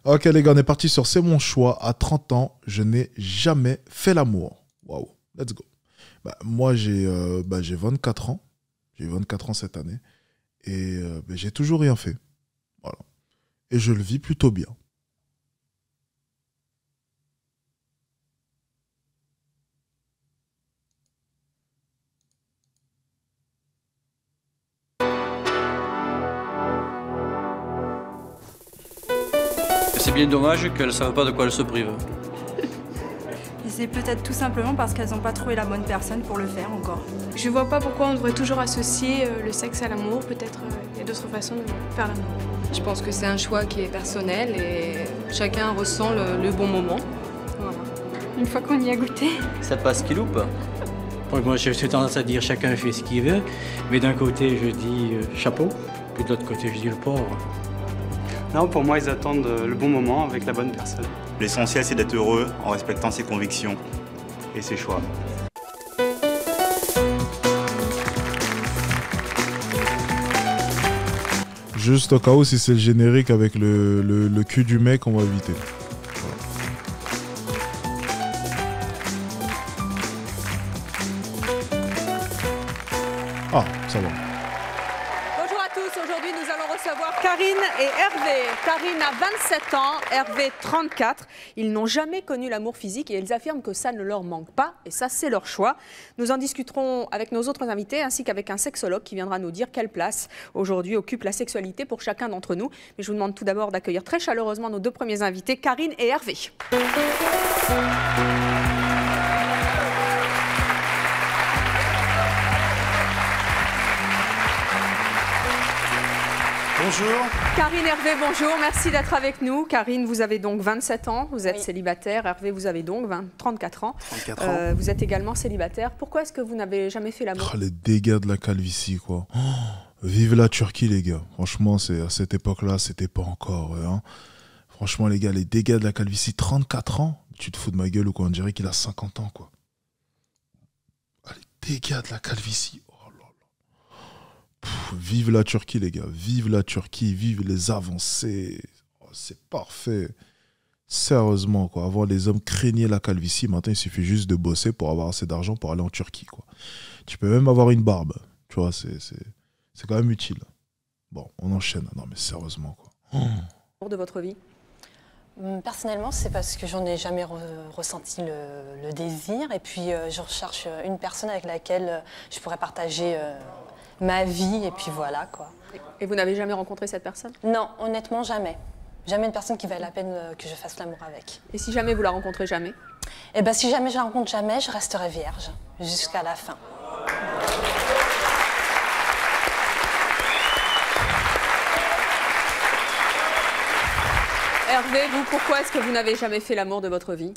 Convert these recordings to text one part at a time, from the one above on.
Ok les gars, on est parti sur c'est mon choix. À 30 ans, je n'ai jamais fait l'amour. Waouh, let's go. Moi, j'ai 24 ans. J'ai 24 ans cette année. Et j'ai toujours rien fait. Voilà. Et je le vis plutôt bien. C'est bien dommage qu'elles ne savent pas de quoi elles se privent. Et c'est peut-être tout simplement parce qu'elles n'ont pas trouvé la bonne personne pour le faire encore. Je vois pas pourquoi on devrait toujours associer le sexe à l'amour. Peut-être il y a d'autres façons de faire l'amour. Je pense que c'est un choix qui est personnel et chacun ressent le bon moment. Voilà. Une fois qu'on y a goûté. Ça passe qui loupe. Donc moi j'ai tendance à dire chacun fait ce qu'il veut, mais d'un côté je dis chapeau, puis de l'autre côté je dis le pauvre. Non, pour moi, ils attendent le bon moment avec la bonne personne. L'essentiel, c'est d'être heureux en respectant ses convictions et ses choix. Juste au cas où, si c'est le générique avec le cul du mec, on va éviter. Ah, ça va. Bonjour à tous, aujourd'hui nous allons recevoir Karine et Hervé. Karine a 27 ans, Hervé 34. Ils n'ont jamais connu l'amour physique et ils affirment que ça ne leur manque pas et ça c'est leur choix. Nous en discuterons avec nos autres invités ainsi qu'avec un sexologue qui viendra nous dire quelle place aujourd'hui occupe la sexualité pour chacun d'entre nous. Mais je vous demande tout d'abord d'accueillir très chaleureusement nos deux premiers invités, Karine et Hervé. Bonjour. Karine, Hervé, bonjour, merci d'être avec nous. Karine, vous avez donc 27 ans, vous êtes célibataire. Hervé, vous avez donc 34 ans. 34 ans. Vous êtes également célibataire. Pourquoi est-ce que vous n'avez jamais fait l'amour? Les dégâts de la calvitie, quoi. Oh, vive la Turquie, les gars. Franchement, à cette époque-là, c'était pas encore. Hein. Franchement, les gars, les dégâts de la calvitie, 34 ans. Tu te fous de ma gueule ou quoi? On dirait qu'il a 50 ans, quoi. Ah, les dégâts de la calvitie. Vive la Turquie, les gars. Vive la Turquie, vive les avancées. Oh, c'est parfait. Sérieusement, quoi. Avant, les hommes craignaient la calvitie. Maintenant, il suffit juste de bosser pour avoir assez d'argent pour aller en Turquie, quoi. Tu peux même avoir une barbe. Tu vois, c'est quand même utile. Bon, on enchaîne. Non, mais sérieusement, quoi. De votre vie? Personnellement, c'est parce que j'en ai jamais ressenti le désir. Et puis, je recherche une personne avec laquelle je pourrais partager ma vie, et puis voilà, quoi. Et vous n'avez jamais rencontré cette personne? Non, honnêtement, jamais. Jamais une personne qui vaille la peine que je fasse l'amour avec. Et si jamais vous la rencontrez jamais? Eh bien, si jamais je la rencontre jamais, je resterai vierge, jusqu'à la fin. Hervé, vous, pourquoi est-ce que vous n'avez jamais fait l'amour de votre vie?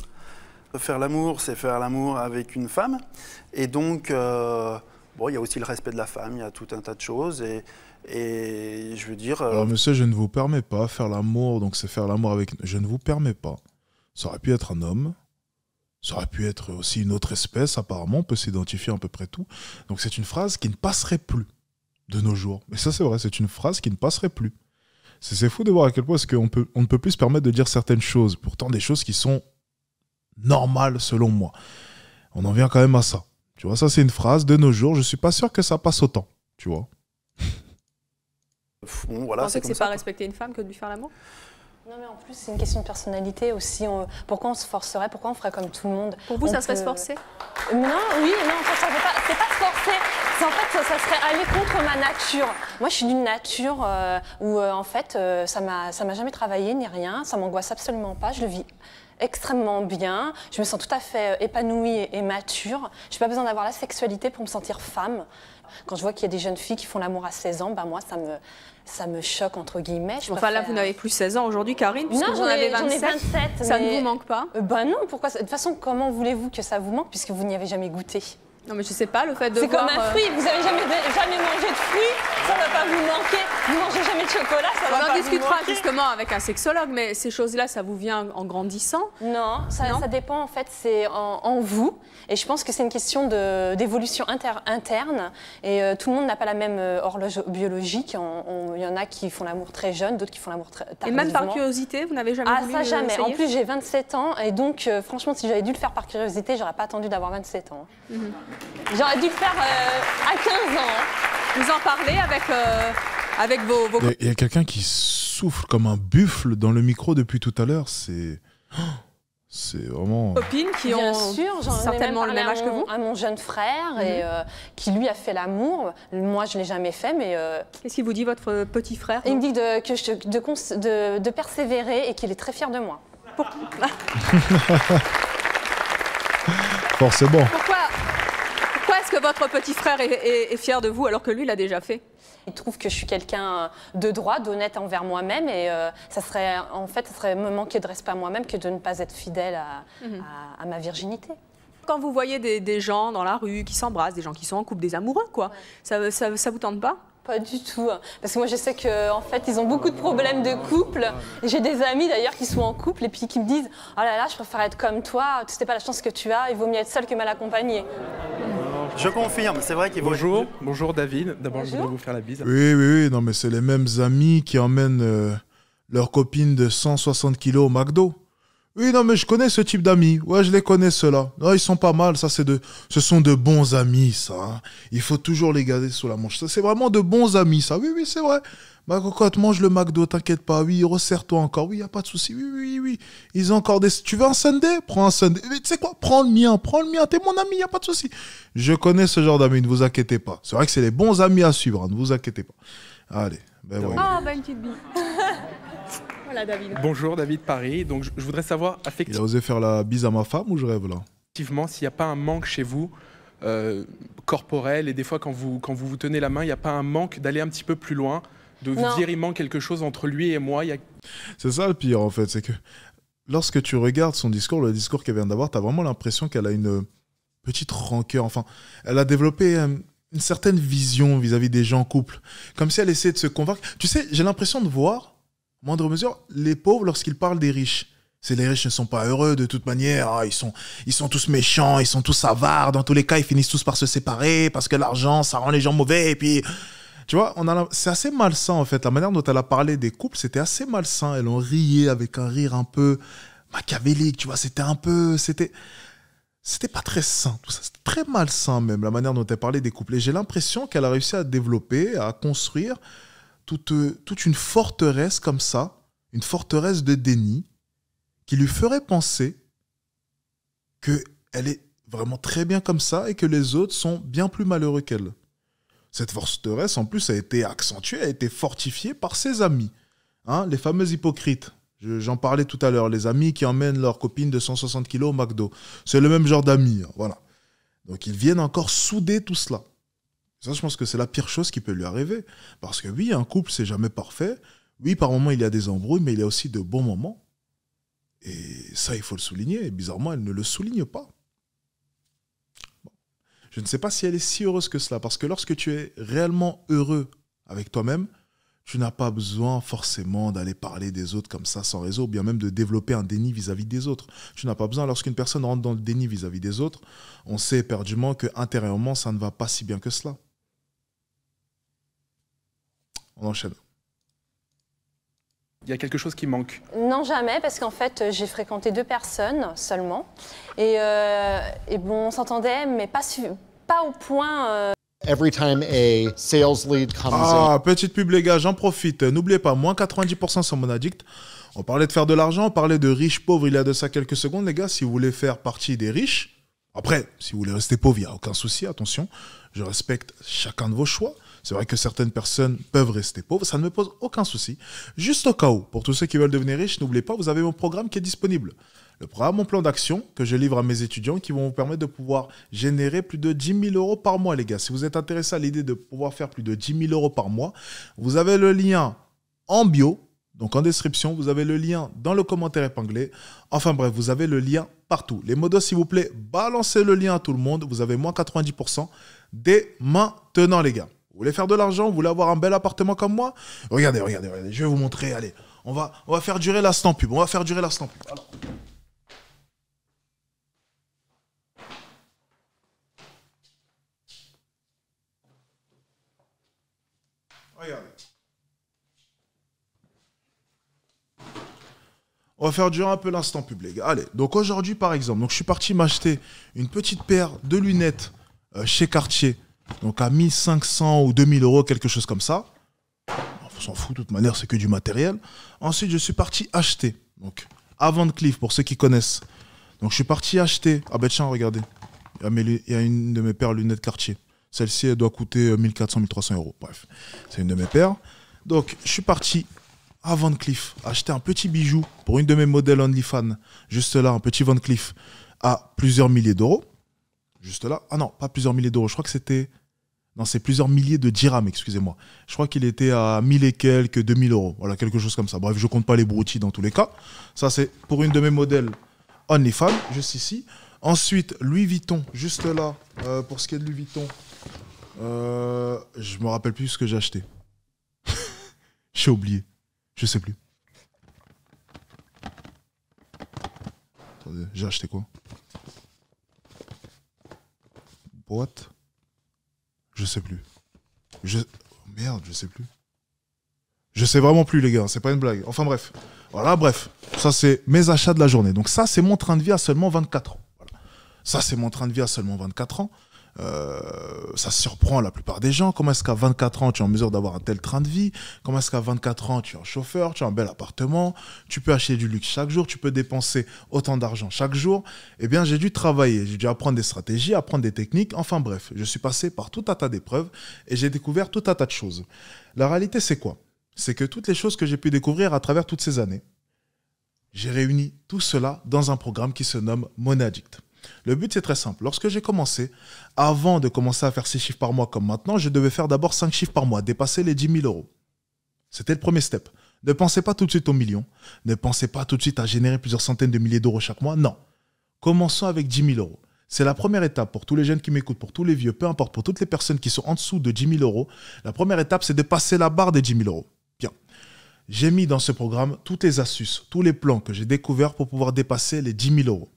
Faire l'amour, c'est faire l'amour avec une femme. Et donc, bon, il y a aussi le respect de la femme, il y a tout un tas de choses. Et je veux dire... Alors, monsieur, je ne vous permets pas faire l'amour, donc c'est faire l'amour avec... Je ne vous permets pas. Ça aurait pu être un homme. Ça aurait pu être aussi une autre espèce, apparemment. On peut s'identifier à peu près tout. Donc, c'est une phrase qui ne passerait plus de nos jours. Mais ça, c'est vrai, c'est une phrase qui ne passerait plus. C'est fou de voir à quel point on ne peut plus se permettre de dire certaines choses. Pourtant, des choses qui sont normales, selon moi. On en vient quand même à ça. Tu vois, ça, c'est une phrase de nos jours. Je ne suis pas sûr que ça passe autant, tu vois. Bon, voilà, vous pensez que c'est ça, pas respecter une femme que de lui faire l'amour? Non, mais en plus, c'est une question de personnalité aussi. Pourquoi on se forcerait? Pourquoi on ferait comme tout le monde? Pour vous, ça serait se forcer? Non, oui, non, en fait, c'est pas se forcer. En fait, ça serait aller contre ma nature. Moi, je suis d'une nature où, en fait, ça m'a jamais travaillé ni rien. Ça m'angoisse absolument pas. Je le vis extrêmement bien. Je me sens tout à fait épanouie et mature. Je n'ai pas besoin d'avoir la sexualité pour me sentir femme. Quand je vois qu'il y a des jeunes filles qui font l'amour à 16 ans, ben moi, ça me choque, entre guillemets. Enfin, là, vous n'avez plus 16 ans aujourd'hui, Karine, puisque non, vous en avez 27. J'en ai 27. Ça ne vous manque pas? Ben non, pourquoi? De toute façon, comment voulez-vous que ça vous manque, puisque vous n'y avez jamais goûté? Non, mais je sais pas, le fait de C'est voir... comme un fruit, vous n'avez jamais mangé de fruits, ça ne va pas vous manquer. Vous mangez jamais de chocolat, ça va On pas en vous discutera manquer. justement avec un sexologue, mais ces choses-là, ça vous vient en grandissant? Non, ça dépend en fait, c'est en vous. Et je pense que c'est une question d'évolution interne. Et tout le monde n'a pas la même horloge biologique. Il y en a qui font l'amour très jeune, d'autres qui font l'amour très tardivement. Et même par curiosité, vous n'avez jamais voulu ça jamais. essayer? En plus, j'ai 27 ans. Et donc, franchement, si j'avais dû le faire par curiosité, j'aurais pas attendu d'avoir 27 ans. J'aurais dû le faire à 15 ans. Vous en parlez avec vos... Il y a quelqu'un qui souffle comme un buffle dans le micro depuis tout à l'heure. C'est vraiment... copines qui Bien ont sûr, j'en ai certainement le parlé même âge que vous? à mon jeune frère et qui lui a fait l'amour. Moi, je l'ai jamais fait, mais... Qu'est-ce qu'il vous dit, votre petit frère? Il me dit de persévérer et qu'il est très fier de moi. Forcément. Pourquoi est-ce que votre petit frère est fier de vous alors que lui l'a déjà fait? Il trouve que je suis quelqu'un de droit, d'honnête envers moi-même et ça serait me manquer de respect à moi-même que de ne pas être fidèle à ma virginité. Quand vous voyez des gens dans la rue qui s'embrassent, des gens qui sont en couple, des amoureux, quoi, ça vous tente pas? Pas du tout. Parce que moi, je sais qu'en fait, ils ont beaucoup de problèmes de couple. J'ai des amis d'ailleurs qui sont en couple et puis qui me disent « Oh là là, je préfère être comme toi, tu sais pas la chance que tu as, il vaut mieux être seul que mal accompagné. » Je confirme, c'est vrai qu'il vaut... Bonjour David, d'abord je voudrais vous faire la bise. Oui, non mais c'est les mêmes amis qui emmènent leur copine de 160 kilos au McDo. Oui, non mais je connais ce type d'amis, ouais je les connais ceux-là. Non, ils sont pas mal, ce sont de bons amis ça. Hein. Il faut toujours les garder sous la manche. Ça, c'est vraiment de bons amis ça, oui c'est vrai. Ma cocotte, mange le McDo, t'inquiète pas, oui, resserre-toi encore, oui, y a pas de souci, oui. Ils ont encore des... Tu veux un sundae? Prends un sundae. Tu sais quoi? Prends le mien, t'es mon ami, y a pas de souci. Je connais ce genre d'amis, ne vous inquiétez pas. C'est vrai que c'est les bons amis à suivre, hein, ne vous inquiétez pas. Allez, ben ouais. Ah, une petite bille. Voilà, David. Bonjour David Paris, donc je voudrais savoir Il a osé faire la bise à ma femme ou je rêve là? effectivement s'il n'y a pas un manque chez vous corporel et des fois quand vous tenez la main, il n'y a pas un manque d'aller un petit peu plus loin, de vous dire il manque quelque chose entre lui et moi. C'est ça le pire en fait, c'est que lorsque tu regardes son discours, le discours qu'elle vient d'avoir, tu as vraiment l'impression qu'elle a une petite rancœur. Enfin, elle a développé une certaine vision vis-à-vis des gens en couple. Comme si elle essayait de se convaincre. Tu sais, j'ai l'impression de voir, à moindre mesure, les pauvres lorsqu'ils parlent des riches. C'est les riches ne sont pas heureux de toute manière, ah, ils sont tous méchants, ils sont tous avares, dans tous les cas ils finissent tous par se séparer parce que l'argent ça rend les gens mauvais et puis... Tu vois, c'est assez malsain en fait. La manière dont elle a parlé des couples, c'était assez malsain. Elle en riait avec un rire un peu machiavélique, tu vois. C'était pas très sain, tout ça. C'était très malsain même, la manière dont elle parlait des couples. Et j'ai l'impression qu'elle a réussi à développer, à construire toute une forteresse comme ça, une forteresse de déni, qui lui ferait penser qu'elle est vraiment très bien comme ça et que les autres sont bien plus malheureux qu'elle. Cette forteresse, en plus, a été accentuée, a été fortifiée par ses amis. Hein, les fameux hypocrites. J'en parlais tout à l'heure. Les amis qui emmènent leur copine de 160 kilos au McDo. C'est le même genre d'amis. Hein, voilà. Donc, ils viennent encore souder tout cela. Ça, je pense que c'est la pire chose qui peut lui arriver. Parce que oui, un couple, c'est jamais parfait. Oui, par moments, il y a des embrouilles, mais il y a aussi de bons moments. Et ça, il faut le souligner. Et bizarrement, elle ne le souligne pas. Je ne sais pas si elle est si heureuse que cela, parce que lorsque tu es réellement heureux avec toi-même, tu n'as pas besoin forcément d'aller parler des autres comme ça sans réseau, ou bien même de développer un déni vis-à-vis des autres. Tu n'as pas besoin. Lorsqu'une personne rentre dans le déni vis-à-vis des autres, on sait éperdument qu'intérieurement, ça ne va pas si bien que cela. On enchaîne. Il y a quelque chose qui manque? Non, jamais, parce qu'en fait, j'ai fréquenté 2 personnes seulement. Et bon, on s'entendait, mais pas au point... Every time a sales lead comes petite pub les gars, j'en profite. N'oubliez pas, moins 90% sur Mon Addict. On parlait de faire de l'argent, on parlait de riches pauvres il y a de ça quelques secondes. Les gars, si vous voulez faire partie des riches, après, si vous voulez rester pauvre, il n'y a aucun souci, attention. Je respecte chacun de vos choix. C'est vrai que certaines personnes peuvent rester pauvres, ça ne me pose aucun souci. Juste au cas où, pour tous ceux qui veulent devenir riches, n'oubliez pas, vous avez mon programme qui est disponible. Le programme, mon plan d'action que je livre à mes étudiants qui vont vous permettre de pouvoir générer plus de 10 000 euros par mois, les gars. Si vous êtes intéressé à l'idée de pouvoir faire plus de 10 000 euros par mois, vous avez le lien en bio, donc en description, vous avez le lien dans le commentaire épinglé. Enfin bref, vous avez le lien partout. Les modos, s'il vous plaît, balancez le lien à tout le monde. Vous avez moins 90% dès maintenant, les gars. voulez faire de l'argent, vous voulez avoir un bel appartement comme moi? Regardez, je vais vous montrer, allez. On va faire durer l'instant pub, Alors. Regardez. On va faire durer un peu l'instant pub, les gars. Allez, donc aujourd'hui, par exemple, je suis parti m'acheter une petite paire de lunettes chez Cartier, donc à 1500 ou 2000 euros, quelque chose comme ça. On s'en fout, de toute manière, c'est que du matériel. Ensuite, je suis parti acheter, donc à Van Cleef, pour ceux qui connaissent. Donc, je suis parti acheter. Ah ben tiens, regardez. Il y a une de mes paires lunettes Cartier. Celle-ci, elle doit coûter 1400-1300 euros. Bref, c'est une de mes paires. Donc, je suis parti à Van Cleef acheter un petit bijou pour une de mes modèles OnlyFans. Juste là, un petit Van Cleef à plusieurs milliers d'euros. Juste là. Ah non, pas plusieurs milliers d'euros. Je crois que c'était... Non, c'est plusieurs milliers de dirhams, excusez-moi. Je crois qu'il était à 1000 et quelques, 2000 euros. Voilà, quelque chose comme ça. Bref, je compte pas les broutilles dans tous les cas. Ça, c'est pour une de mes modèles OnlyFans, juste ici. Ensuite, Louis Vuitton, juste là. Pour ce qui est de Louis Vuitton, je me rappelle plus ce que j'ai acheté. J'ai oublié. Je sais plus. Attendez, j'ai acheté quoi? Boîte? Je sais plus. Merde, je sais plus. Je sais vraiment plus, les gars, c'est pas une blague. Enfin bref. Voilà, bref. Ça, c'est mes achats de la journée. Donc ça, c'est mon train de vie à seulement 24 ans. Voilà. Ça, c'est mon train de vie à seulement 24 ans. Ça surprend la plupart des gens. Comment est-ce qu'à 24 ans, tu es en mesure d'avoir un tel train de vie? Comment est-ce qu'à 24 ans, tu es un chauffeur, tu as un bel appartement, tu peux acheter du luxe chaque jour, tu peux dépenser autant d'argent chaque jour? Eh bien, j'ai dû travailler, j'ai dû apprendre des stratégies, apprendre des techniques. Enfin bref, je suis passé par tout un tas d'épreuves et j'ai découvert tout un tas de choses. La réalité, c'est quoi? C'est que toutes les choses que j'ai pu découvrir à travers toutes ces années, j'ai réuni tout cela dans un programme qui se nomme Money Addict. Le but, c'est très simple. Lorsque j'ai commencé, avant de commencer à faire 6 chiffres par mois comme maintenant, je devais faire d'abord 5 chiffres par mois, dépasser les 10 000 euros. C'était le premier step. Ne pensez pas tout de suite aux millions. Ne pensez pas tout de suite à générer plusieurs centaines de milliers d'euros chaque mois. Non. Commençons avec 10 000 euros. C'est la première étape pour tous les jeunes qui m'écoutent, pour tous les vieux, peu importe, pour toutes les personnes qui sont en dessous de 10 000 euros. La première étape, c'est de passer la barre des 10 000 euros. Bien. J'ai mis dans ce programme toutes les astuces, tous les plans que j'ai découverts pour pouvoir dépasser les 10 000 euros.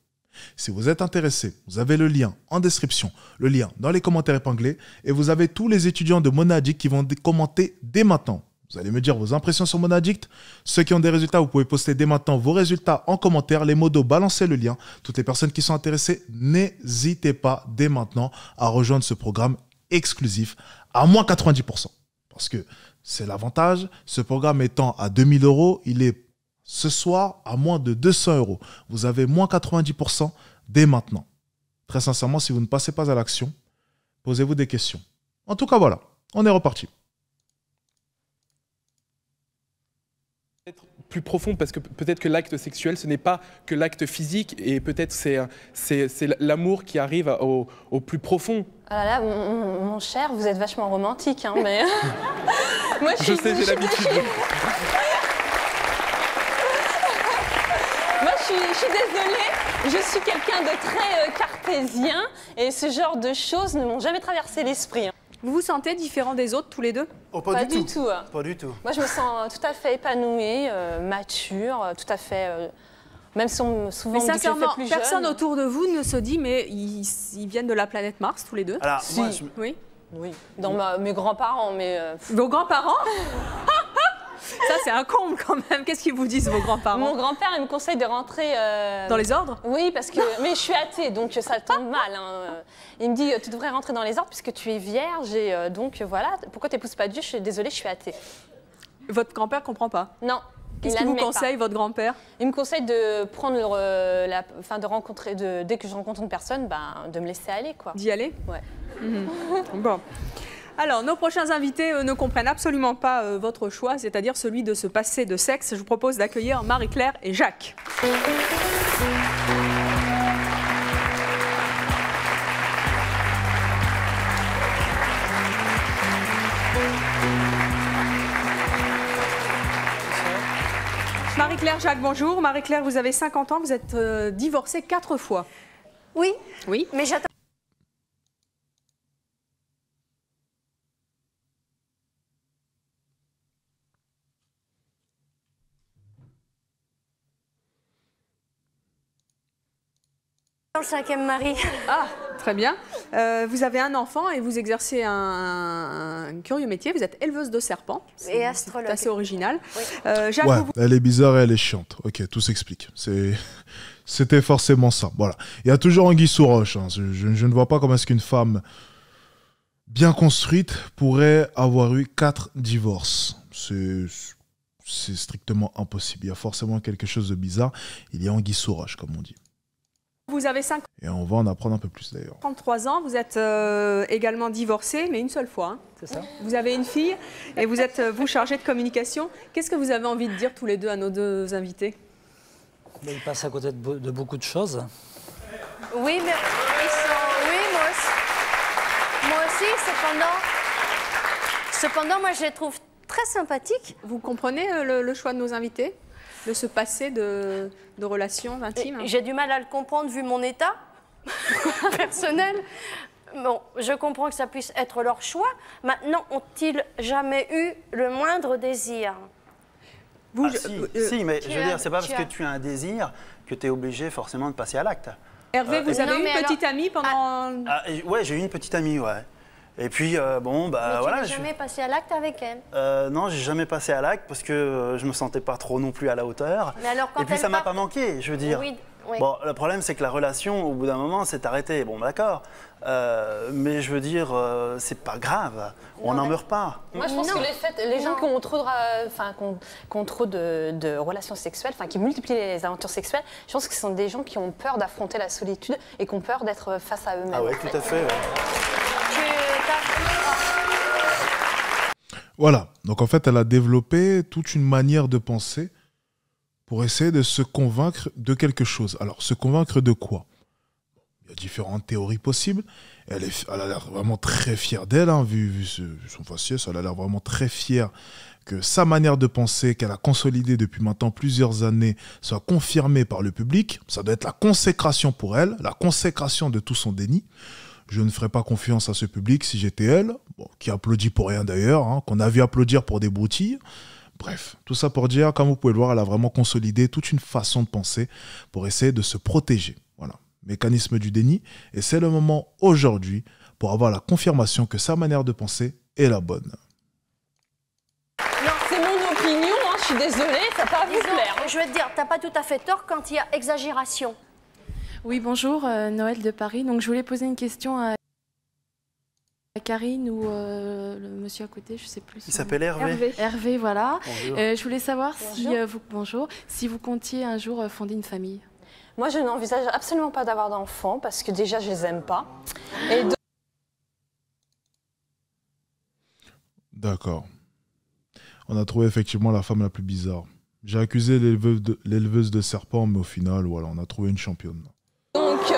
Si vous êtes intéressé, vous avez le lien en description, le lien dans les commentaires épinglés et vous avez tous les étudiants de Money Addict qui vont commenter dès maintenant. Vous allez me dire vos impressions sur Money Addict. Ceux qui ont des résultats, vous pouvez poster dès maintenant vos résultats en commentaire. Les modos, balancez le lien. Toutes les personnes qui sont intéressées, n'hésitez pas dès maintenant à rejoindre ce programme exclusif à moins 90%. Parce que c'est l'avantage. Ce programme étant à 2000 euros, il est ce soir à moins de 200 euros. Vous avez moins 90% dès maintenant. Très sincèrement, si vous ne passez pas à l'action, posez-vous des questions. En tout cas, voilà, on est reparti. Plus profond, parce que peut-être que l'acte sexuel, ce n'est pas que l'acte physique, et peut-être c'est l'amour qui arrive au plus profond. Ah là, mon cher, vous êtes vachement romantique, hein, mais... Moi, je sais, j'ai l'habitude. Moi, je suis désolée, je suis quelqu'un de très cartésien, et ce genre de choses ne m'ont jamais traversé l'esprit. Vous vous sentez différent des autres, tous les deux? Oh, pas du tout. Pas du tout. Moi, je me sens tout à fait épanouie, mature, tout à fait... même si on, souvent, mais sincèrement, plus personne jeune. Autour de vous ne se dit, mais ils viennent de la planète Mars, tous les deux? Alors, si. moi, Oui. Dans mes grands-parents, mais... Vos grands-parents? Ça, c'est un comble quand même. Qu'est-ce qu'ils vous disent, vos grands-parents? Mon grand-père, il me conseille de rentrer... Dans les ordres? Oui, parce que... Mais je suis athée, donc ça tombe mal. Hein. Il me dit, tu devrais rentrer dans les ordres puisque tu es vierge, et donc voilà. Pourquoi tu n'épouses pas Dieu? Je suis désolée, je suis athée. Votre grand-père ne comprend pas? Non. Qu'est-ce qu'il vous conseille, votre grand-père? Il me conseille de prendre de rencontrer, dès que je rencontre une personne, de me laisser aller, quoi. D'y aller? Ouais. Bon. Alors, nos prochains invités ne comprennent absolument pas votre choix, c'est-à-dire celui de se passer de sexe. Je vous propose d'accueillir Marie-Claire et Jacques. Marie-Claire, Jacques, bonjour. Marie-Claire, vous avez 50 ans, vous êtes divorcée 4 fois. Oui. Oui. Mais j'attends. Dans le 5e mari. Ah, très bien. Vous avez un enfant et vous exercez un curieux métier. Vous êtes éleveuse de serpents. Et astrologue. C'est assez original. Oui. Jacques, Ouais, elle est bizarre et elle est chiante. Ok, tout s'explique. C'était forcément ça. Voilà. Il y a toujours Anguille sous roche. Hein. Je ne vois pas comment est-ce qu'une femme bien construite pourrait avoir eu 4 divorces. C'est strictement impossible. Il y a forcément quelque chose de bizarre. Il y a Anguille sous roche, comme on dit. vous avez 53 Et on va en apprendre un peu plus d'ailleurs. ans. Vous êtes également divorcé, mais une seule fois. Hein. C'est ça. Vous avez une fille et vous êtes vous chargé de communication. Qu'est-ce que vous avez envie de dire tous les deux à nos deux invités? Ils passent à côté de beaucoup de choses. Oui, mais ils sont... Oui, moi aussi, cependant, moi, je les trouve très sympathiques. Vous comprenez le choix de nos invités? De se passer de relations intimes? J'ai du mal à le comprendre vu mon état personnel. Bon, je comprends que ça puisse être leur choix. Maintenant, ont-ils jamais eu le moindre désir? Si, mais je veux dire, c'est pas parce que tu as un désir que tu es obligé forcément de passer à l'acte. Hervé, vous avez une petite amie pendant... Ouais, j'ai eu une petite amie, ouais. Et puis, bon, bah mais voilà. Tu n'as jamais passé à l'acte avec elle? Non, j'ai jamais passé à l'acte parce que je me sentais pas trop non plus à la hauteur. Mais alors, quand et puis, ça m'a pas manqué, je veux dire. Oui, oui. Bon, le problème, c'est que la relation, au bout d'un moment, s'est arrêtée. Bon, d'accord. Mais je veux dire, c'est pas grave. On n'en meurt pas. Moi, je pense que les gens qui ont trop de relations sexuelles, qui multiplient les aventures sexuelles, je pense que ce sont des gens qui ont peur d'affronter la solitude et qui ont peur d'être face à eux-mêmes. Ah ouais, tout à fait. Ouais. Voilà. Donc en fait, elle a développé toute une manière de penser pour essayer de se convaincre de quelque chose. Alors, se convaincre de quoi? Il y a différentes théories possibles. Elle a l'air vraiment très fière d'elle, hein, vu son faciès. Elle a l'air vraiment très fière que sa manière de penser, qu'elle a consolidée depuis maintenant plusieurs années, soit confirmée par le public. Ça doit être la consécration pour elle, la consécration de tout son déni. Je ne ferais pas confiance à ce public si j'étais elle, qui applaudit pour rien d'ailleurs, hein, qu'on a vu applaudir pour des broutilles. Bref, tout ça pour dire, comme vous pouvez le voir, elle a vraiment consolidé toute une façon de penser pour essayer de se protéger. Voilà, mécanisme du déni. Et c'est le moment aujourd'hui pour avoir la confirmation que sa manière de penser est la bonne. Non, c'est mon opinion, hein, je suis désolée, ça va pas vous plaire. Je vais te dire, t'as pas tout à fait tort quand il y a exagération. Oui, bonjour, Noël de Paris. Donc, je voulais poser une question à Karine ou le monsieur à côté, je ne sais plus. Il s'appelle Hervé. Hervé, voilà. Je voulais savoir Bonjour. si vous comptiez un jour fonder une famille. Moi, je n'envisage absolument pas d'avoir d'enfants parce que déjà, je les aime pas. D'accord. On a trouvé effectivement la femme la plus bizarre. J'ai accusé l'éleveuse de serpents, mais au final, voilà, on a trouvé une championne. Donc,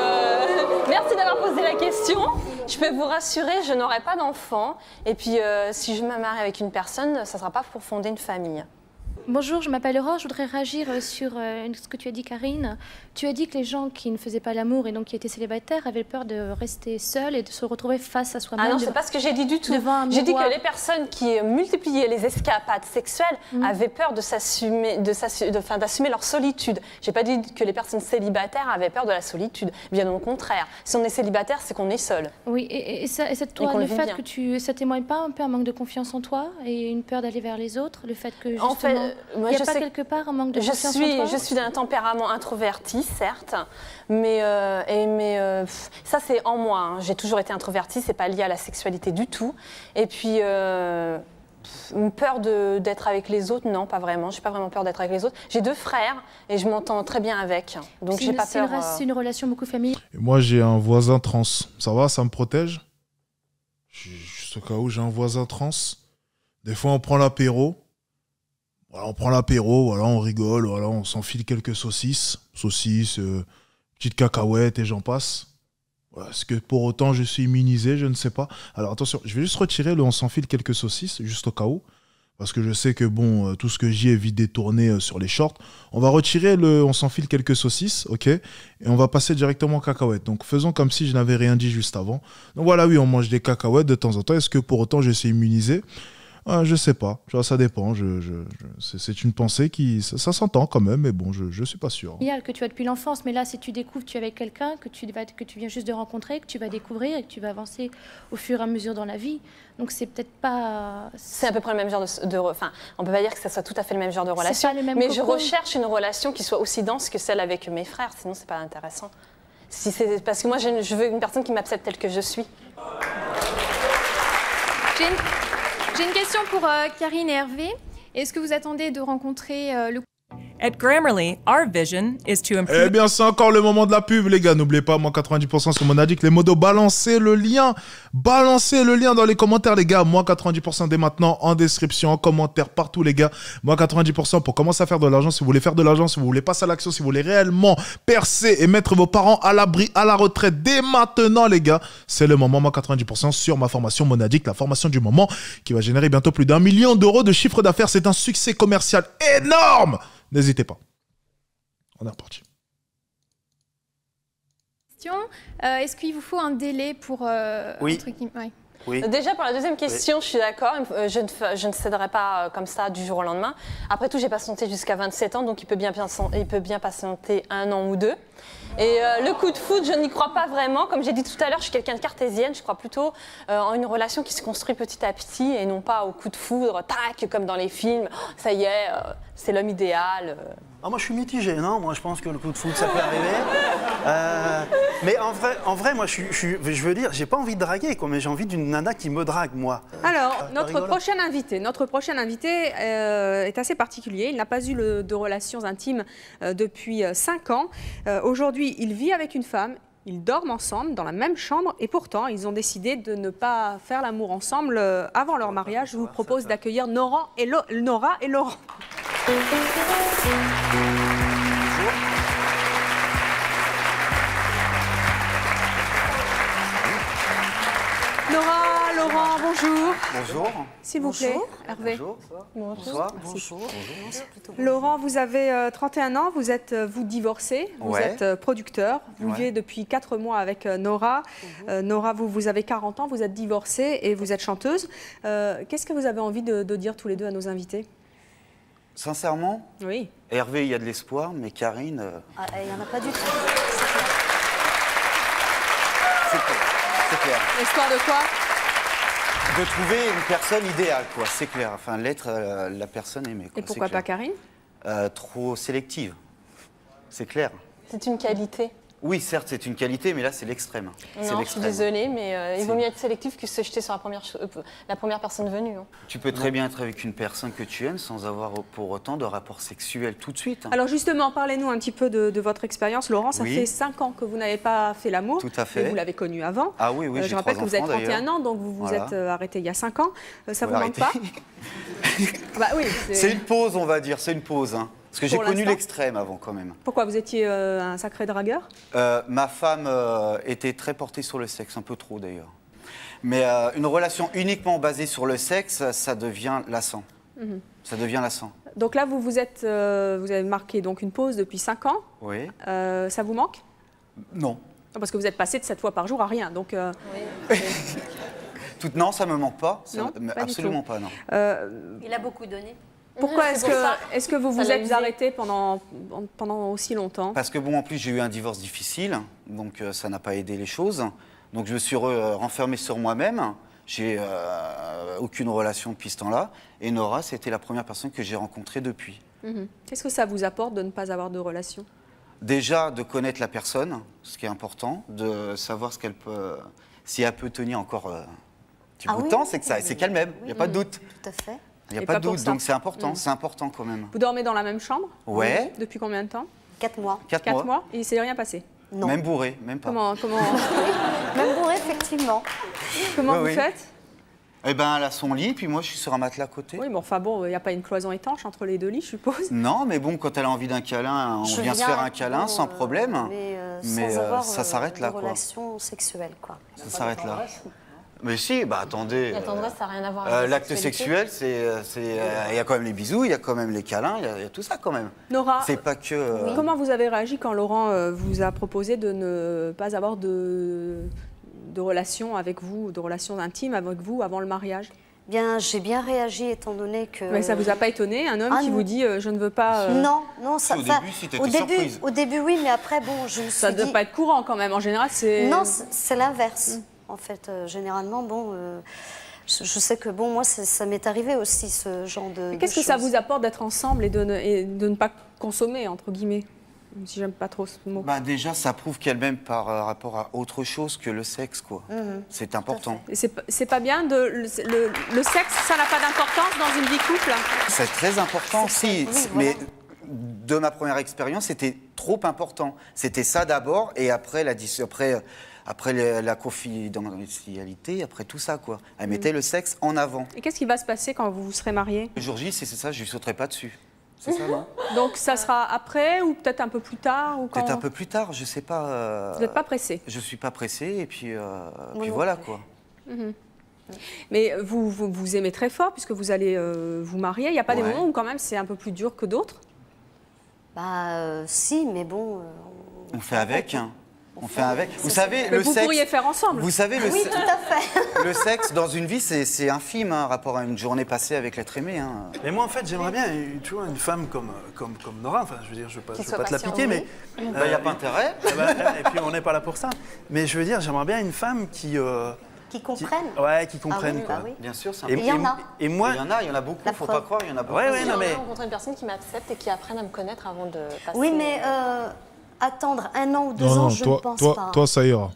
merci d'avoir posé la question. Je peux vous rassurer, je n'aurai pas d'enfant. Et puis, si je me marie avec une personne, ça ne sera pas pour fonder une famille. Bonjour, je m'appelle Aurore, je voudrais réagir sur ce que tu as dit, Karine. Tu as dit que les gens qui ne faisaient pas l'amour et donc qui étaient célibataires avaient peur de rester seuls et de se retrouver face à soi-même. Ah non, c'est pas ce que j'ai dit du tout. J'ai dit que les personnes qui multipliaient les escapades sexuelles avaient peur d'assumer leur solitude. J'ai pas dit que les personnes célibataires avaient peur de la solitude. Bien au contraire. Si on est célibataire, c'est qu'on est seul. Oui, et toi, le fait que ça témoigne pas un peu un manque de confiance en toi et une peur d'aller vers les autres, le fait que justement... En fait, moi, il n'y a pas quelque part un manque de confiance en toi? Je suis d'un tempérament introverti, certes, mais ça c'est en moi. Hein. J'ai toujours été introvertie, c'est pas lié à la sexualité du tout. Et puis, une peur d'être avec les autres, non, pas vraiment. J'ai pas vraiment peur d'être avec les autres. J'ai 2 frères et je m'entends très bien avec. Donc j'ai pas peur. C'est une relation beaucoup familiale. Et moi, j'ai un voisin trans. Ça va, ça me protège? Juste au cas où j'ai un voisin trans. Des fois, on prend l'apéro. Voilà, on prend l'apéro, voilà, on rigole, voilà, on s'enfile quelques saucisses, petites cacahuètes et j'en passe. Voilà, est-ce que pour autant je suis immunisé? Je ne sais pas. Alors attention, je vais juste retirer le on s'enfile quelques saucisses, juste au cas où. Parce que je sais que bon, tout ce que j'y ai vite détourné sur les shorts. On va retirer le on s'enfile quelques saucisses, ok? Et on va passer directement aux cacahuètes. Donc faisons comme si je n'avais rien dit juste avant. Donc voilà, oui, on mange des cacahuètes de temps en temps. Est-ce que pour autant je suis immunisé? Je sais pas, tu vois, ça dépend. C'est une pensée qui... Ça s'entend quand même, mais bon, je suis pas sûr. Idéal que tu as depuis l'enfance, mais là, si tu découvres que tu es avec quelqu'un, que tu viens juste de rencontrer, que tu vas découvrir et que tu vas avancer au fur et à mesure dans la vie. Donc c'est peut-être pas... C'est à peu près le même genre Enfin, on peut pas dire que ça soit tout à fait le même genre de relation, mais je recherche une relation qui soit aussi dense que celle avec mes frères, sinon c'est pas intéressant. Si parce que moi, je veux une personne qui m'accepte telle que je suis. J'ai une question pour Karine et Hervé. Est-ce que vous attendez de rencontrer le... At Grammarly, our vision is to improve... Eh bien, c'est encore le moment de la pub, les gars. N'oubliez pas, moi, 90% sur Monadic, les modos, balancez le lien. Balancez le lien dans les commentaires, les gars. Moi, 90% dès maintenant, en description, en commentaire, partout, les gars. Moi, 90% pour commencer à faire de l'argent. Si vous voulez faire de l'argent, si vous voulez passer à l'action, si vous voulez réellement percer et mettre vos parents à l'abri, à la retraite, dès maintenant, les gars, c'est le moment. Moi, 90% sur ma formation Monadic, la formation du moment, qui va générer bientôt plus d'1 million d'euros de chiffre d'affaires. C'est un succès commercial énorme. N'hésitez pas. On est reparti. Est-ce qu'il vous faut un délai pour... Oui. Ouais. Oui. Déjà, pour la deuxième question, je suis d'accord. Je ne céderai pas comme ça du jour au lendemain. Après tout, j'ai patienté jusqu'à 27 ans, donc il peut bien patienter 1 an ou 2. Et le coup de foudre, je n'y crois pas vraiment. Comme j'ai dit tout à l'heure, je suis quelqu'un de cartésienne. Je crois plutôt en une relation qui se construit petit à petit et non pas au coup de foudre, tac, comme dans les films. Oh, ça y est, c'est l'homme idéal. Ah, moi, je suis mitigé, non? Moi, je pense que le coup de foudre, ça peut arriver. Mais en vrai, moi, je veux dire, j'ai pas envie de draguer, quoi, mais j'ai envie d'une nana qui me drague, moi. Alors, notre prochain invité est assez particulier. Il n'a pas eu de relations intimes depuis 5 ans. Aujourd'hui, il vit avec une femme. Ils dorment ensemble dans la même chambre et pourtant, ils ont décidé de ne pas faire l'amour ensemble avant leur mariage. Je vous propose d'accueillir Nora et Laurent. Nora, Laurent, bonjour. Bonjour. S'il vous plaît, Hervé. Bonjour. Bonsoir. Bonjour. Laurent, vous avez 31 ans, vous êtes divorcé, vous êtes producteur, vous vivez depuis 4 mois avec Nora. Nora, vous avez 40 ans, vous êtes divorcée et vous êtes chanteuse. Qu'est-ce que vous avez envie de dire tous les deux à nos invités? Sincèrement, oui. Hervé, il y a de l'espoir, mais Karine... Il n'y en a pas du tout. C'est clair. L'espoir de quoi? De trouver une personne idéale, quoi, c'est clair. Enfin, l'être la personne aimée. Quoi, et pourquoi pas Karine? Trop sélective, c'est clair. C'est une qualité. Oui, certes, c'est une qualité, mais là, c'est l'extrême. Non, je suis désolée, mais il vaut mieux être sélectif que se jeter sur la première personne venue. Hein. Tu peux très bien être avec une personne que tu aimes sans avoir pour autant de rapport sexuel tout de suite. Hein. Alors justement, parlez-nous un petit peu de votre expérience. Laurent, ça fait 5 ans que vous n'avez pas fait l'amour. Tout à fait. Mais vous l'avez connu avant. Ah oui, oui, je rappelle que vous avez 31 ans, donc vous vous êtes arrêté il y a 5 ans. Ça vous manque pas? Bah oui. C'est une pause, on va dire, c'est une pause. Hein. Parce que j'ai connu l'extrême avant quand même. Pourquoi? Vous étiez un sacré dragueur? Ma femme était très portée sur le sexe, un peu trop d'ailleurs. Mais une relation uniquement basée sur le sexe, ça devient lassant. Ça devient lassant. Donc là, vous avez marqué donc une pause depuis 5 ans. Oui. Ça vous manque? Non. Parce que vous êtes passé de 7 fois par jour à rien. Donc, non, ça ne me manque pas. Non, pas absolument pas, non. Il a beaucoup donné. Pourquoi est-ce que vous vous êtes arrêté pendant aussi longtemps? Parce que bon, en plus, j'ai eu un divorce difficile, donc ça n'a pas aidé les choses. Donc je me suis renfermé sur moi-même. J'ai aucune relation depuis ce temps-là. Et Nora, c'était la première personne que j'ai rencontrée depuis. Qu'est-ce que ça vous apporte de ne pas avoir de relation? Déjà, de connaître la personne, ce qui est important, de savoir ce qu'elle peut, si elle peut tenir encore un petit bout de temps, c'est qu'elle m'aime, il n'y a pas de doute. Tout à fait. Il n'y a pas de doute, donc c'est important, c'est important quand même. Vous dormez dans la même chambre? Ouais. Depuis combien de temps? 4 mois. 4 mois. Et il ne s'est rien passé? Non. Même bourré, même pas. Comment... Même bourré, effectivement. Comment vous faites? Eh ben, elle a son lit, puis moi je suis sur un matelas à côté. Oui, mais enfin bon, il n'y a pas une cloison étanche entre les deux lits, je suppose. Non, mais bon, quand elle a envie d'un câlin, on vient se faire un câlin sans problème. Mais sans avoir ça s'arrête là, quoi. Relation sexuelle, quoi. Ça s'arrête là. Mais si, bah attendez. La tendresse, ça n'a rien à voir avec l'acte sexuel, il y a quand même les bisous, il y a quand même les câlins, il y a tout ça quand même. Nora, c'est pas que. Comment vous avez réagi quand Laurent vous a proposé de ne pas avoir de relations avec vous, de relations intimes avec vous avant le mariage? Bien, j'ai bien réagi étant donné que... Mais ça vous a pas étonné, un homme qui vous dit je ne veux pas... Non, non, ça... Au début, c'était surprise. Au début, oui, mais après, bon, je me suis Ça ne doit pas être courant quand même, en général, c'est... Non, c'est l'inverse, en fait. Généralement, bon... Je sais que, bon, moi, ça m'est arrivé aussi, ce genre de Qu'est-ce que ça vous apporte d'être ensemble et de ne pas consommer, entre guillemets, même si j'aime pas trop ce mot? Bah déjà, ça prouve qu'elle m'aime par rapport à autre chose que le sexe, quoi. C'est important. C'est pas bien, le sexe, ça n'a pas d'importance dans une vie couple? C'est très important, si, oui, mais voilà. de ma première expérience, c'était trop important. C'était ça d'abord, et après la confidentialité, après tout ça, quoi. Elle mettait le sexe en avant. Et qu'est-ce qui va se passer quand vous serez mariés? Le jour J, c'est ça, je ne sauterai pas dessus. C'est ça, non? Donc ça sera après ou peut-être un peu plus tard ou quand... Peut-être un peu plus tard, je sais pas. Vous n'êtes pas pressé? Je suis pas pressé, et puis voilà, quoi. Mais vous aimez très fort puisque vous allez vous marier. Il n'y a pas des moments où quand même c'est un peu plus dur que d'autres? Bah si, mais bon... on fait avec, hein. On fait avec. Vous savez, mais le vous sexe... pourriez faire ensemble. Vous savez, oui, tout à fait. Le sexe, dans une vie, c'est infime, hein, rapport à une journée passée avec l'être aimé. Hein. Mais moi, en fait, j'aimerais bien, tu vois, une femme comme Nora. Enfin, je veux dire, je veux pas te la piquer, mais... Il n'y a pas intérêt. Et puis, on n'est pas là pour ça. Mais je veux dire, j'aimerais bien une femme qui... Qui comprennent. Ouais, qui comprennent, ah, quoi. Bah oui. Bien sûr, c'est il y en a. Et moi, il y en a beaucoup, faut pas croire, il y en a beaucoup. J'ai rencontré une personne qui m'accepte et qui apprenne à me connaître avant de passer... Oui, mais attendre 1 an ou 2 ans, je ne pense pas. Toi, ça ira.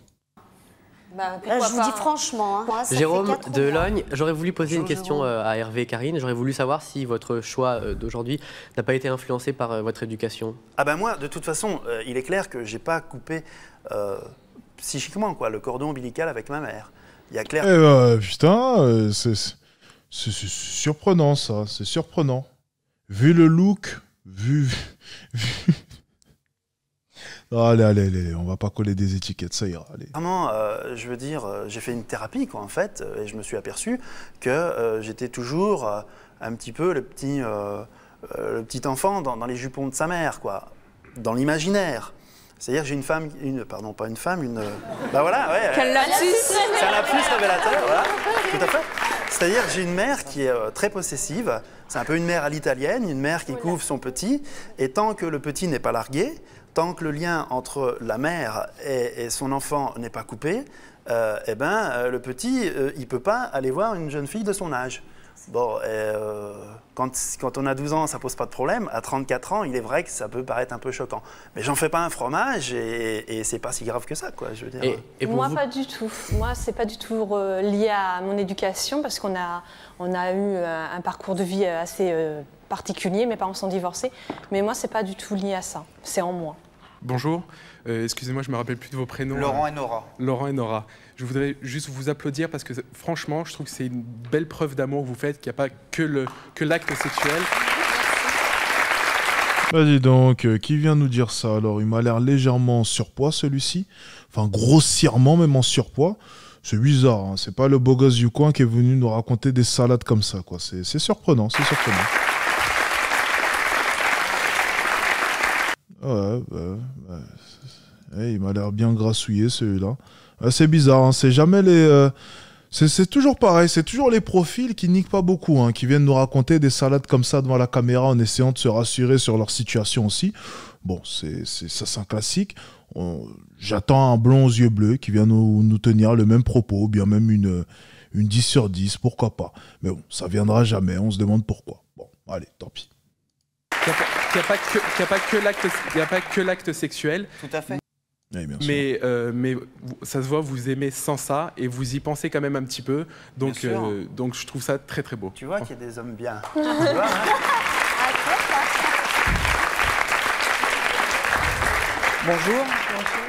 Bah, je vous dis franchement. Hein, moi, ça Jérôme fait de Logne, j'aurais voulu poser une question à Hervé et Karine. J'aurais voulu savoir si votre choix d'aujourd'hui n'a pas été influencé par votre éducation. Ah ben moi, de toute façon, il est clair que j'ai pas coupé psychiquement quoi, le cordon ombilical avec ma mère. Il y a clair. Putain, c'est surprenant ça, c'est surprenant. Vu le look, vu... Allez, on va pas coller des étiquettes, ça ira. Allez. Vraiment, je veux dire, j'ai fait une thérapie, quoi, en fait, et je me suis aperçu que j'étais toujours un petit peu le petit enfant dans les jupons de sa mère, quoi, dans l'imaginaire. C'est-à-dire que j'ai une femme, bah voilà, ouais. Quel lapsus! C'est un lapsus révélateur, voilà, tout à fait. C'est-à-dire que j'ai une mère qui est très possessive, c'est un peu une mère à l'italienne, une mère qui couvre son petit, et tant que le petit n'est pas largué, tant que le lien entre la mère et son enfant n'est pas coupé, le petit, il ne peut pas aller voir une jeune fille de son âge. Bon, quand on a 12 ans, ça ne pose pas de problème. À 34 ans, il est vrai que ça peut paraître un peu choquant. Mais j'en fais pas un fromage et c'est pas si grave que ça, quoi, je veux dire. Et moi, pas du tout. Moi, c'est pas du tout lié à mon éducation parce qu'on a eu un parcours de vie assez particulier. Mes parents sont divorcés. Mais moi, c'est pas du tout lié à ça. C'est en moi. Bonjour. Excusez-moi, je me rappelle plus de vos prénoms. Laurent et Nora. Laurent et Nora. Je voudrais juste vous applaudir parce que franchement, je trouve que c'est une belle preuve d'amour que vous faites, qu'il n'y a pas que l'acte sexuel. Bah dis donc, qui vient nous dire ça? Alors, il m'a l'air légèrement en surpoids, celui-ci. Enfin, grossièrement même en surpoids. C'est bizarre, hein. C'est pas le beau gosse du coin qui est venu nous raconter des salades comme ça, quoi. C'est surprenant, c'est surprenant. Ouais, il m'a l'air bien grassouillé, celui-là. C'est bizarre, hein. C'est jamais les... C'est toujours pareil, c'est toujours les profils qui niquent pas beaucoup, hein, qui viennent nous raconter des salades comme ça devant la caméra en essayant de se rassurer sur leur situation aussi. Bon, ça c'est un classique. J'attends un blond aux yeux bleus qui vient nous tenir le même propos, bien même une 10 sur 10, pourquoi pas. Mais bon, ça viendra jamais, on se demande pourquoi. Bon, allez, tant pis. Il n'y a pas que l'acte sexuel. Tout à fait. Oui, bien sûr. Mais ça se voit, vous aimez sans ça et vous y pensez quand même un petit peu. Donc je trouve ça très très beau. Tu vois qu'il y a des hommes bien.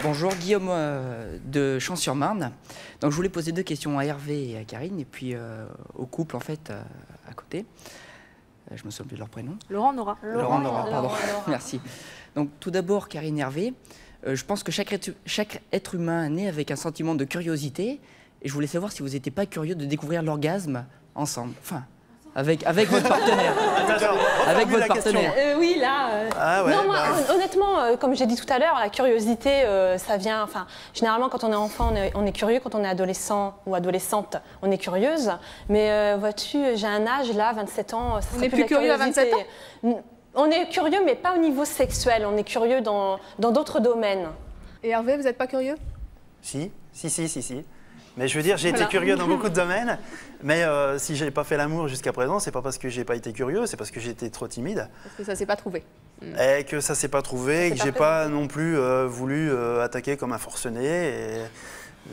Bonjour, Guillaume de Champs-sur-Marne. Donc je voulais poser 2 questions à Hervé et à Karine et puis au couple en fait à côté. Je me souviens plus de leur prénom. Laurent Nora. Laurent Nora, pardon. Merci. Donc tout d'abord, Karine et Hervé, je pense que chaque être humain naît avec un sentiment de curiosité et je voulais savoir si vous n'étiez pas curieux de découvrir l'orgasme ensemble, enfin, avec votre partenaire. avec votre partenaire. Oui, là. Ah ouais, non, moi, honnêtement, comme j'ai dit tout à l'heure, la curiosité, ça vient. Enfin, généralement, quand on est enfant, on est curieux. Quand on est adolescent ou adolescente, on est curieuse. Mais vois-tu, j'ai un âge là, 27 ans. Ça On est plus curieux à 27 ans. On est curieux, mais pas au niveau sexuel. On est curieux dans d'autres domaines. Et Hervé, vous n'êtes pas curieux? Si. Mais je veux dire, j'ai été curieux dans beaucoup de domaines, mais si je n'ai pas fait l'amour jusqu'à présent, c'est pas parce que j'ai pas été curieux, c'est parce que j'étais trop timide. Parce que ça s'est pas trouvé. Et que ça s'est pas trouvé, et que j'ai pas non plus voulu attaquer comme un forcené,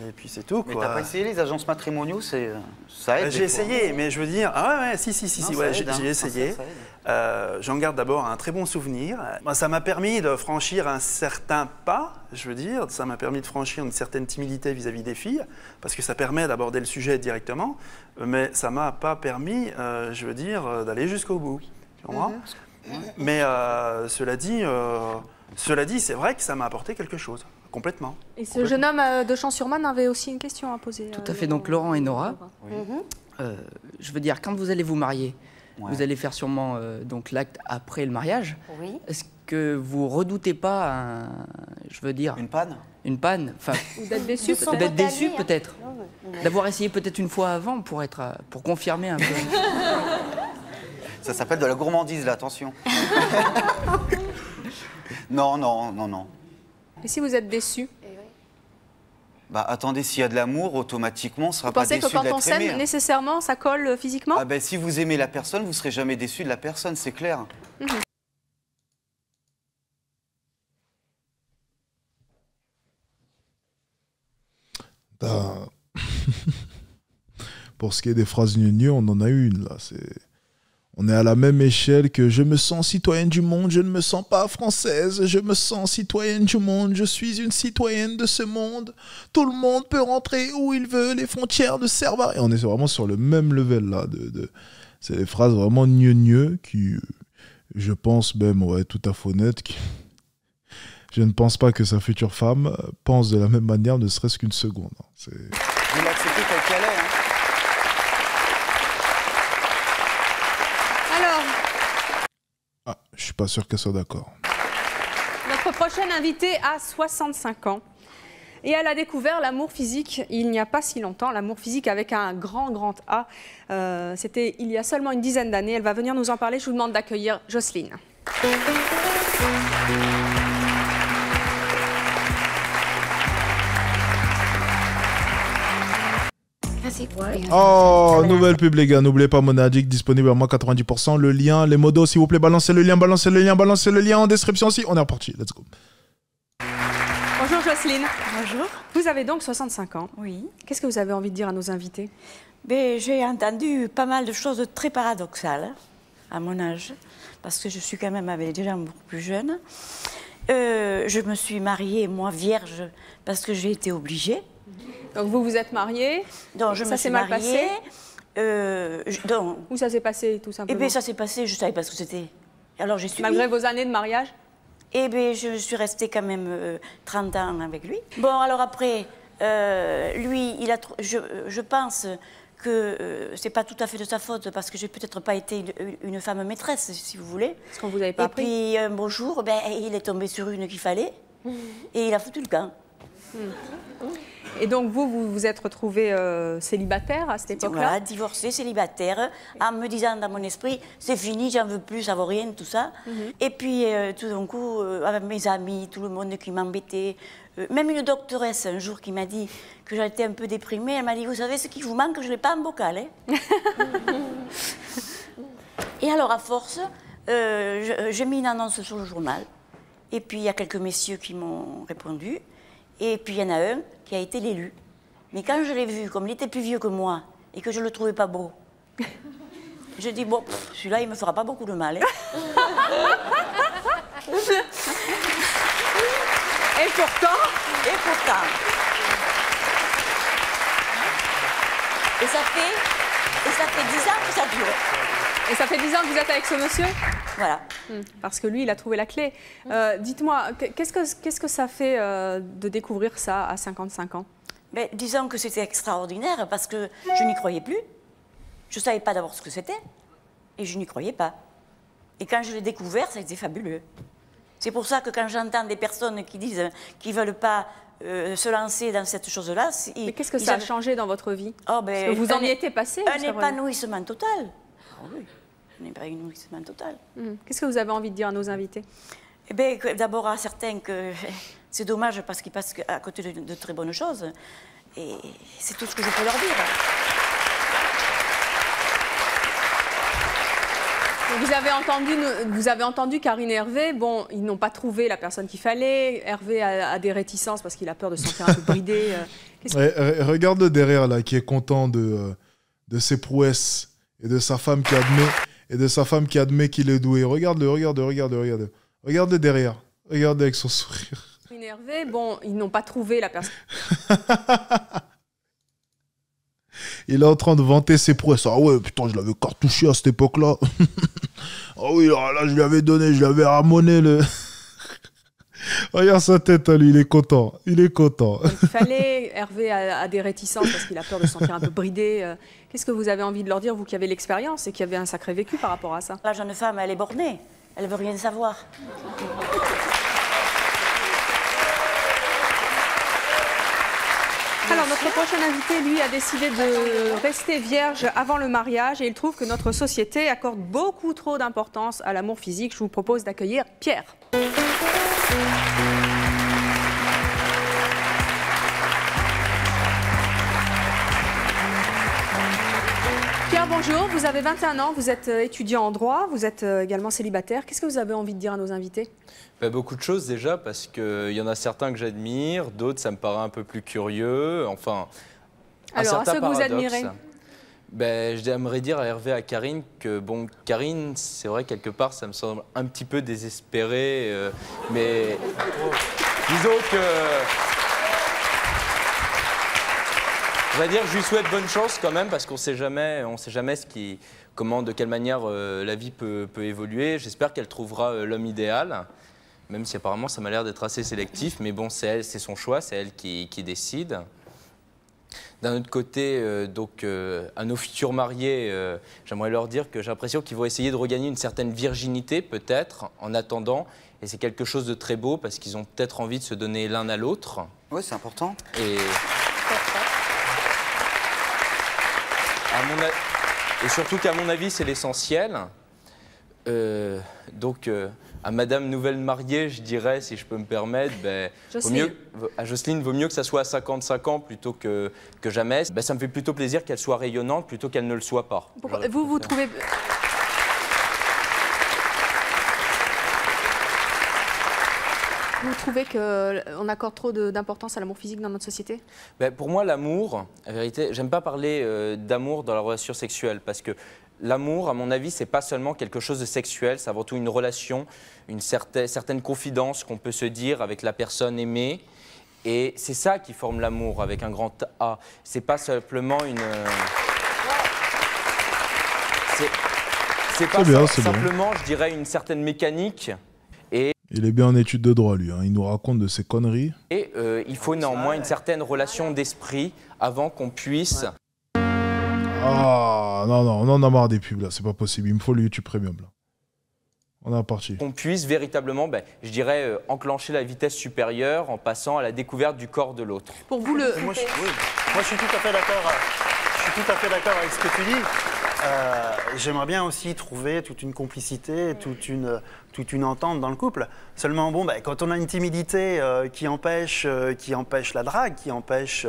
et puis c'est tout, quoi. Mais t'as pas essayé les agences matrimoniaux, ça aide. J'ai essayé, mais je veux dire, si, j'ai essayé. J'en garde d'abord un très bon souvenir. Ça m'a permis de franchir un certain pas, je veux dire. Ça m'a permis de franchir une certaine timidité vis-à-vis des filles, parce que ça permet d'aborder le sujet directement, mais ça m'a pas permis, je veux dire, d'aller jusqu'au bout. Tu comprends? Mais cela dit, c'est vrai que ça m'a apporté quelque chose, complètement. Et ce jeune homme de Champs-sur-Marne avait aussi une question à poser. Tout à fait, donc Laurent et Nora, je veux dire, quand vous allez vous marier, vous allez faire sûrement donc l'acte après le mariage. Oui. Est-ce que vous redoutez pas, je veux dire... Une panne? Une panne, enfin... Ou d'être déçu, d'être déçu, peut-être. D'avoir essayé peut-être une fois avant pour confirmer un peu. Ça s'appelle de la gourmandise, là, attention. Non. Et si vous êtes déçu? Bah attendez, s'il y a de l'amour, automatiquement, on ne sera Vous pas pensez déçu que quand d'être on s'aime, aimé. nécessairement, ça colle physiquement? Ah ben, si vous aimez la personne, vous ne serez jamais déçu de la personne, c'est clair. Pour ce qui est des phrases gneugneux, on en a une là. On est à la même échelle que je me sens citoyenne du monde, je ne me sens pas française, je me sens citoyenne du monde, je suis une citoyenne de ce monde. Tout le monde peut rentrer où il veut, les frontières ne servent à rien. On est vraiment sur le même level là. C'est des phrases vraiment gneugneux qui, je pense même, on va être tout à fait honnête, je ne pense pas que sa future femme pense de la même manière, ne serait-ce qu'une seconde. Vous l'acceptez tel qu'elle est, hein. Je suis pas sûr qu'elle soit d'accord. Notre prochaine invitée a 65 ans et elle a découvert l'amour physique il n'y a pas si longtemps, l'amour physique avec un grand A. C'était il y a seulement une dizaine d'années. Elle va venir nous en parler. Je vous demande d'accueillir Jocelyne. Oh, nouvelle pub les gars, n'oubliez pas Monadic, disponible à moins 90%. Le lien, les modos, s'il vous plaît, balancez le lien en description aussi. On est reparti, let's go. Bonjour Jocelyne. Bonjour. Vous avez donc 65 ans. Oui. Qu'est-ce que vous avez envie de dire à nos invités? J'ai entendu pas mal de choses très paradoxales à mon âge, parce que je suis quand même avec des gens beaucoup plus jeunes. Je me suis mariée, moi, vierge, parce que j'ai été obligée. Donc vous vous êtes mariée, donc je ça me s'est suis mal mariée, passé Où ça s'est passé tout simplement? Eh bien ça s'est passé, je ne savais pas ce que c'était. Alors j'ai suivi. Malgré vos années de mariage? Eh bien je suis restée quand même 30 ans avec lui. Bon alors après, lui, je pense que c'est pas tout à fait de sa faute parce que j'ai peut-être pas été une femme maîtresse, si vous voulez. Parce qu'on vous avait pas appris. Et puis un beau jour, il est tombé sur une qu'il fallait et il a foutu le camp. Et donc vous vous êtes retrouvée célibataire à cette époque-là? Voilà, divorcée, célibataire, en me disant dans mon esprit, c'est fini, j'en veux plus, ça vaut rien, tout ça. Et puis tout d'un coup, avec mes amis, tout le monde qui m'embêtait, même une doctoresse un jour qui m'a dit que j'étais un peu déprimée, elle m'a dit, vous savez ce qui vous manque, je ne l'ai pas en bocal. Hein. Et alors à force, j'ai mis une annonce sur le journal, et puis il y a quelques messieurs qui m'ont répondu. Et puis il y en a un qui a été l'élu. Mais quand je l'ai vu, comme il était plus vieux que moi et que je ne le trouvais pas beau, je dis bon, celui-là, il ne me fera pas beaucoup de mal. Hein. Et pourtant. Et ça fait 10 ans que ça dure. Et ça fait 10 ans que vous êtes avec ce monsieur? Voilà. Parce que lui, il a trouvé la clé. Dites-moi, qu'est-ce que ça fait de découvrir ça à 55 ans? Mais disons que c'était extraordinaire parce que je n'y croyais plus. Je ne savais pas d'abord ce que c'était et je n'y croyais pas. Et quand je l'ai découvert, ça a été fabuleux. C'est pour ça que quand j'entends des personnes qui disent qu'ils ne veulent pas se lancer dans cette chose-là... Mais qu'est-ce que ça a changé dans votre vie? Oh, Parce que vous en y étiez passé. Un épanouissement total. Oh, oui, un épanouissement total. Qu'est-ce que vous avez envie de dire à nos invités? Eh bien, d'abord à certains que c'est dommage parce qu'ils passent à côté de très bonnes choses. Et c'est tout ce que je peux leur dire. Vous avez entendu Karine et Hervé. Bon, ils n'ont pas trouvé la personne qu'il fallait. Hervé a des réticences parce qu'il a peur de se sentir un peu bridé. Regarde-le derrière, là, qui est content de ses prouesses et de sa femme qui admet qu'il est doué. Regarde-le. Regarde-le derrière. Regarde avec son sourire. Karine et Hervé, bon, ils n'ont pas trouvé la personne. Il est en train de vanter ses prouesses. Ah ouais, putain, je l'avais cartouché à cette époque-là. Ah oui, là, je lui avais donné, je lui avais ramoné le... Regarde sa tête à lui, il est content. Il est content. Donc, il fallait, Hervé a des réticences parce qu'il a peur de se sentir un peu bridé. Qu'est-ce que vous avez envie de leur dire, vous qui avez l'expérience et qui avez un sacré vécu par rapport à ça? La jeune femme, elle est bornée. Elle ne veut rien savoir. Alors, notre prochain invité, lui, a décidé de rester vierge avant le mariage et il trouve que notre société accorde beaucoup trop d'importance à l'amour physique. Je vous propose d'accueillir Pierre. Pierre, bonjour. Vous avez 21 ans, vous êtes étudiant en droit, vous êtes également célibataire. Qu'est-ce que vous avez envie de dire à nos invités? Beaucoup de choses déjà, parce qu'il y en a certains que j'admire, d'autres ça me paraît un peu plus curieux, enfin... Alors, à ceux que vous admirez? J'aimerais dire à Hervé et à Karine que, bon, Karine, c'est vrai, quelque part, ça me semble un petit peu désespéré, mais disons que... On va dire que je lui souhaite bonne chance quand même, parce qu'on ne sait jamais comment, de quelle manière la vie peut évoluer. J'espère qu'elle trouvera l'homme idéal, même si apparemment ça m'a l'air d'être assez sélectif, mais bon, c'est son choix, c'est elle qui décide. D'un autre côté, à nos futurs mariés, j'aimerais leur dire que j'ai l'impression qu'ils vont essayer de regagner une certaine virginité, peut-être, en attendant. Et c'est quelque chose de très beau, parce qu'ils ont peut-être envie de se donner l'un à l'autre. Oui, c'est important. Et surtout qu'à mon avis, c'est l'essentiel. À Madame Nouvelle Mariée, je dirais, si je peux me permettre, à Jocelyne, vaut mieux que ça soit à 55 ans plutôt que jamais. Ça me fait plutôt plaisir qu'elle soit rayonnante plutôt qu'elle ne le soit pas. Vous trouvez... Vous trouvez qu'on accorde trop d'importance à l'amour physique dans notre société? Pour moi, l'amour, en vérité, j'aime pas parler d'amour dans la relation sexuelle, parce que l'amour, à mon avis, c'est pas seulement quelque chose de sexuel, c'est avant tout une relation, une certaine confidence qu'on peut se dire avec la personne aimée. Et c'est ça qui forme l'amour avec un grand A. C'est pas simplement une... C'est pas simplement, je dirais, une certaine mécanique. Il est bien en études de droit, lui. Hein. Il nous raconte de ses conneries. Et il faut néanmoins une certaine relation d'esprit avant qu'on puisse... Ah, non, on en a marre des pubs, là. C'est pas possible. Il me faut le YouTube Premium, là. On est parti. Qu'on puisse véritablement, je dirais, enclencher la vitesse supérieure en passant à la découverte du corps de l'autre. Pour vous, le... Moi, je suis tout à fait d'accord. Je suis tout à fait d'accord avec ce que tu dis. J'aimerais bien aussi trouver toute une complicité, toute une entente dans le couple. Seulement, bon, quand on a une timidité qui empêche la drague, qui empêche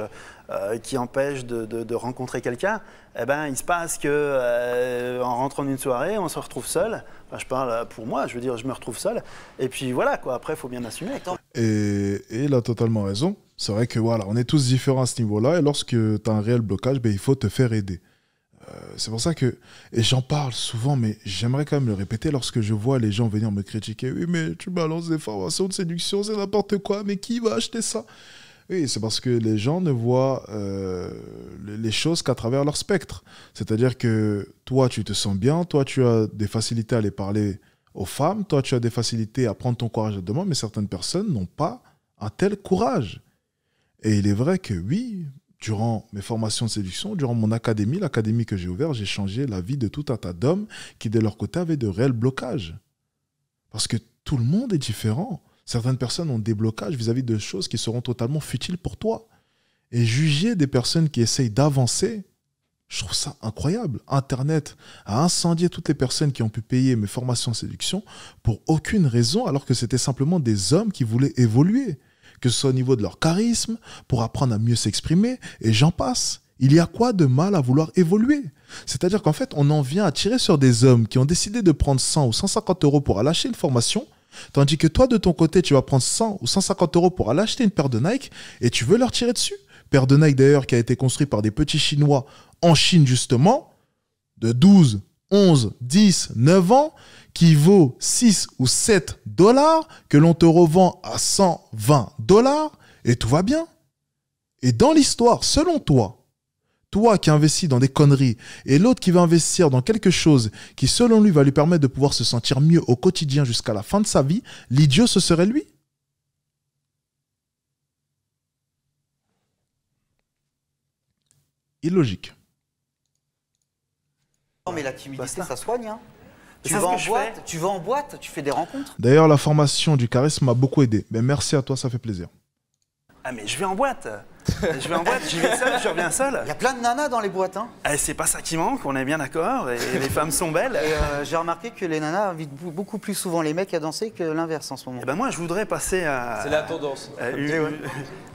de rencontrer quelqu'un, il se passe que en rentrant d'une soirée, on se retrouve seul. Enfin, je parle pour moi, je veux dire, je me retrouve seul. Et puis voilà, quoi. Après, il faut bien assumer. Et il a totalement raison. C'est vrai que voilà, on est tous différents à ce niveau-là. Et lorsque tu as un réel blocage, il faut te faire aider. C'est pour ça que, et j'en parle souvent, mais j'aimerais quand même le répéter lorsque je vois les gens venir me critiquer. Oui, mais tu balances des formations de séduction, c'est n'importe quoi, mais qui va acheter ça? Oui, c'est parce que les gens ne voient les choses qu'à travers leur spectre. C'est-à-dire que toi, tu te sens bien, toi, tu as des facilités à aller parler aux femmes, toi, tu as des facilités à prendre ton courage à deux mains, mais certaines personnes n'ont pas un tel courage. Et il est vrai que oui, durant mes formations de séduction, durant mon académie, l'académie que j'ai ouverte, j'ai changé la vie de tout un tas d'hommes qui, de leur côté, avaient de réels blocages. Parce que tout le monde est différent. Certaines personnes ont des blocages vis-à-vis de choses qui seront totalement futiles pour toi. Et juger des personnes qui essayent d'avancer, je trouve ça incroyable. Internet a incendié toutes les personnes qui ont pu payer mes formations de séduction pour aucune raison, alors que c'était simplement des hommes qui voulaient évoluer. Que ce soit au niveau de leur charisme, pour apprendre à mieux s'exprimer, et j'en passe. Il y a quoi de mal à vouloir évoluer? C'est-à-dire qu'en fait, on en vient à tirer sur des hommes qui ont décidé de prendre 100 ou 150 euros pour aller acheter une formation, tandis que toi, de ton côté, tu vas prendre 100 ou 150 euros pour aller acheter une paire de Nike, et tu veux leur tirer dessus. Paire de Nike, d'ailleurs, qui a été construite par des petits Chinois en Chine, justement, de 12, 11, 10, 9 ans, qui vaut 6 ou 7 $, que l'on te revend à 120 $, et tout va bien. Et dans l'histoire, selon toi qui investis dans des conneries, et l'autre qui va investir dans quelque chose qui, selon lui, va lui permettre de pouvoir se sentir mieux au quotidien jusqu'à la fin de sa vie, l'idiot, ce serait lui. Illogique. Non, mais la timidité, ça soigne. Hein. Tu vas en boîte, tu fais des rencontres. D'ailleurs, la formation du charisme m'a beaucoup aidé. Mais merci à toi, ça fait plaisir. Ah mais je vais en boîte. Je vais en boîte, j'y vais seul, je reviens seul. Il y a plein de nanas dans les boîtes. Hein. C'est pas ça qui manque, on est bien d'accord. Et les femmes sont belles. J'ai remarqué que les nanas invitent beaucoup plus souvent les mecs à danser que l'inverse en ce moment. Et ben moi, je voudrais passer à... C'est la tendance.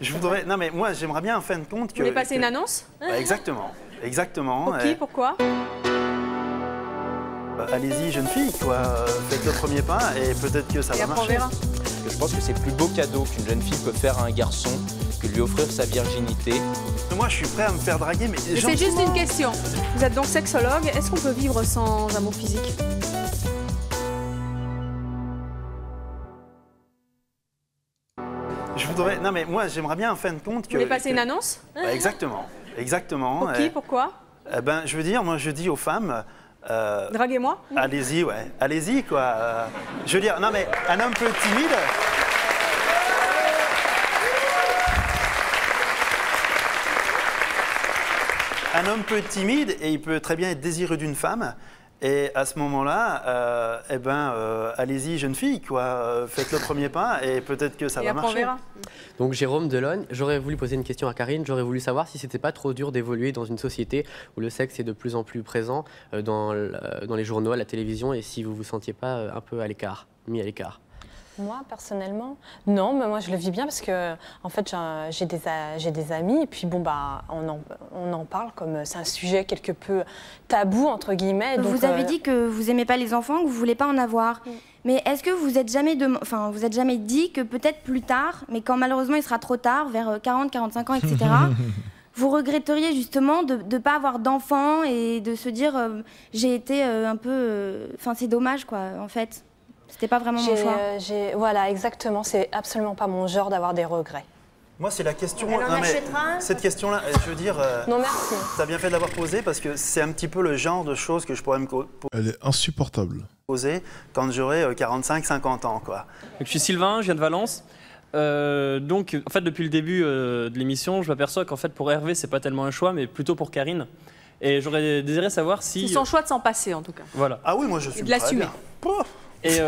Je voudrais... Non mais moi, j'aimerais bien en fin de compte que... Vous voulez passer une annonce? Exactement. Exactement. Pour qui? Pourquoi? Allez-y, jeune fille, quoi. Faites le premier pas et peut-être que ça va marcher. Je pense que c'est le plus beau cadeau qu'une jeune fille peut faire à un garçon que lui offrir sa virginité. Moi, je suis prêt à me faire draguer, mais c'est juste une question. Vous êtes donc sexologue. Est-ce qu'on peut vivre sans amour physique? Je voudrais... Non, mais moi, j'aimerais bien en fin de compte que... Vous voulez passer une annonce? Exactement. Exactement. Pour qui? Pourquoi? Ben, je veux dire, moi, je dis aux femmes... Draguez-moi. Allez-y, ouais. Allez-y, quoi. Je veux dire, non, mais un homme peu timide... Un homme peut être timide et il peut très bien être désireux d'une femme. Et à ce moment-là, allez-y, jeune fille, quoi. Faites le premier pas et peut-être que ça va marcher. On verra. Donc Jérôme Delogne, j'aurais voulu poser une question à Karine. J'aurais voulu savoir si c'était pas trop dur d'évoluer dans une société où le sexe est de plus en plus présent dans les journaux, à la télévision, et si vous vous sentiez pas un peu à l'écart, mis à l'écart. Moi, personnellement, non, mais moi je le vis bien parce que, en fait, j'ai des amis et puis bon, bah, on en parle comme c'est un sujet quelque peu tabou, entre guillemets. Donc, vous avez dit que vous aimez pas les enfants, que vous voulez pas en avoir. Mais est-ce que vous êtes jamais dit que peut-être plus tard, mais quand malheureusement il sera trop tard, vers 40, 45 ans, etc., vous regretteriez justement de ne pas avoir d'enfants et de se dire j'ai été un peu... Enfin, c'est dommage, quoi, en fait. C'était pas vraiment mon choix. Voilà, exactement. C'est absolument pas mon genre d'avoir des regrets. Moi, c'est la question... Elle en achètera. Cette question-là, je veux dire... non, merci. Tu as bien fait de l'avoir posée parce que c'est un petit peu le genre de choses que je pourrais me Elle est insupportable. Poser quand j'aurai 45-50 ans, quoi. Donc, je suis Sylvain, je viens de Valence. Donc, en fait, depuis le début de l'émission, je m'aperçois qu'en fait, pour Hervé, c'est pas tellement un choix, mais plutôt pour Karine. Et j'aurais désiré savoir si... C'est son choix de s'en passer, en tout cas. Voilà. Ah oui, moi, je suis de l'assumer. Et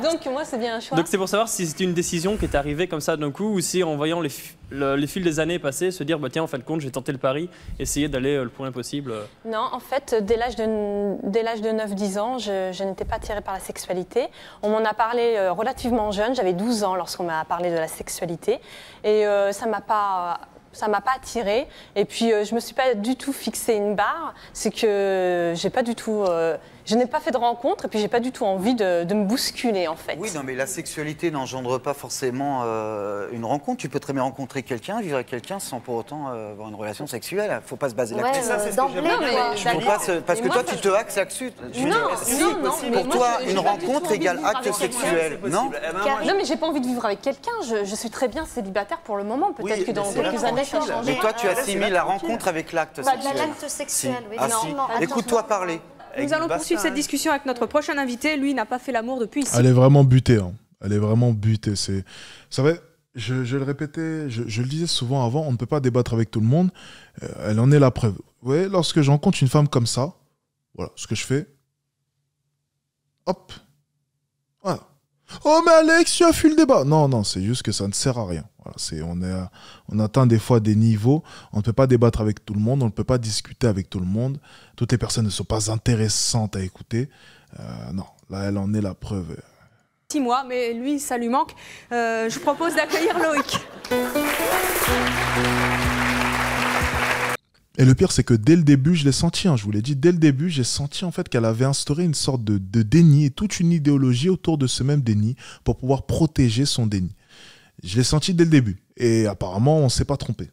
donc moi, c'est bien un choix. Donc c'est pour savoir si c'était une décision qui est arrivée comme ça d'un coup, ou si en voyant les fils des années passer, se dire, bah, tiens, en fin de compte, j'ai tenté le pari, essayer d'aller le plus loin possible. Non, en fait, dès l'âge de 9-10 ans, je n'étais pas attirée par la sexualité. On m'en a parlé relativement jeune, j'avais 12 ans lorsqu'on m'a parlé de la sexualité. Et ça m'a pas attirée. Et puis, je me suis pas du tout fixé une barre. C'est que j'ai pas du tout... je n'ai pas fait de rencontre et puis j'ai pas du tout envie de me bousculer, en fait. Oui, non, mais la sexualité n'engendre pas forcément une rencontre. Tu peux très bien rencontrer quelqu'un, vivre avec quelqu'un sans pour autant avoir une relation sexuelle. Il ne faut pas se baser là-dessus. Ça, c'est ce que j'aimerais. Parce que toi, tu te axes là-dessus. Non, pour toi, une rencontre égale acte sexuel. Non, non, mais j'ai pas envie de vivre avec quelqu'un. Je suis très bien célibataire pour le moment. Peut-être que dans quelques années, ça va changer. Mais toi, tu assimiles la rencontre avec l'acte sexuel. L'acte sexuel, oui. Écoute-toi parler. Nous allons poursuivre cette discussion avec notre prochain invité. Lui n'a pas fait l'amour depuis ici. Elle est vraiment butée. Hein. Elle est vraiment butée. Vous savez, je le répétais, je le disais souvent avant, on ne peut pas débattre avec tout le monde. Elle en est la preuve. Vous voyez, lorsque je rencontre une femme comme ça, voilà ce que je fais. Hop. Voilà. Oh mais Alex, tu as fui le débat. Non, c'est juste que ça ne sert à rien. Voilà, on atteint des fois des niveaux, on ne peut pas débattre avec tout le monde, on ne peut pas discuter avec tout le monde. Toutes les personnes ne sont pas intéressantes à écouter. Non, là, elle en est la preuve. 6 mois, mais lui, ça lui manque. Je vous propose d'accueillir Loïc. Et le pire, c'est que dès le début, je l'ai senti, je vous l'ai dit, dès le début, j'ai senti en fait qu'elle avait instauré une sorte de déni et toute une idéologie autour de ce même déni pour pouvoir protéger son déni. Je l'ai senti dès le début. Et apparemment, on ne s'est pas trompé.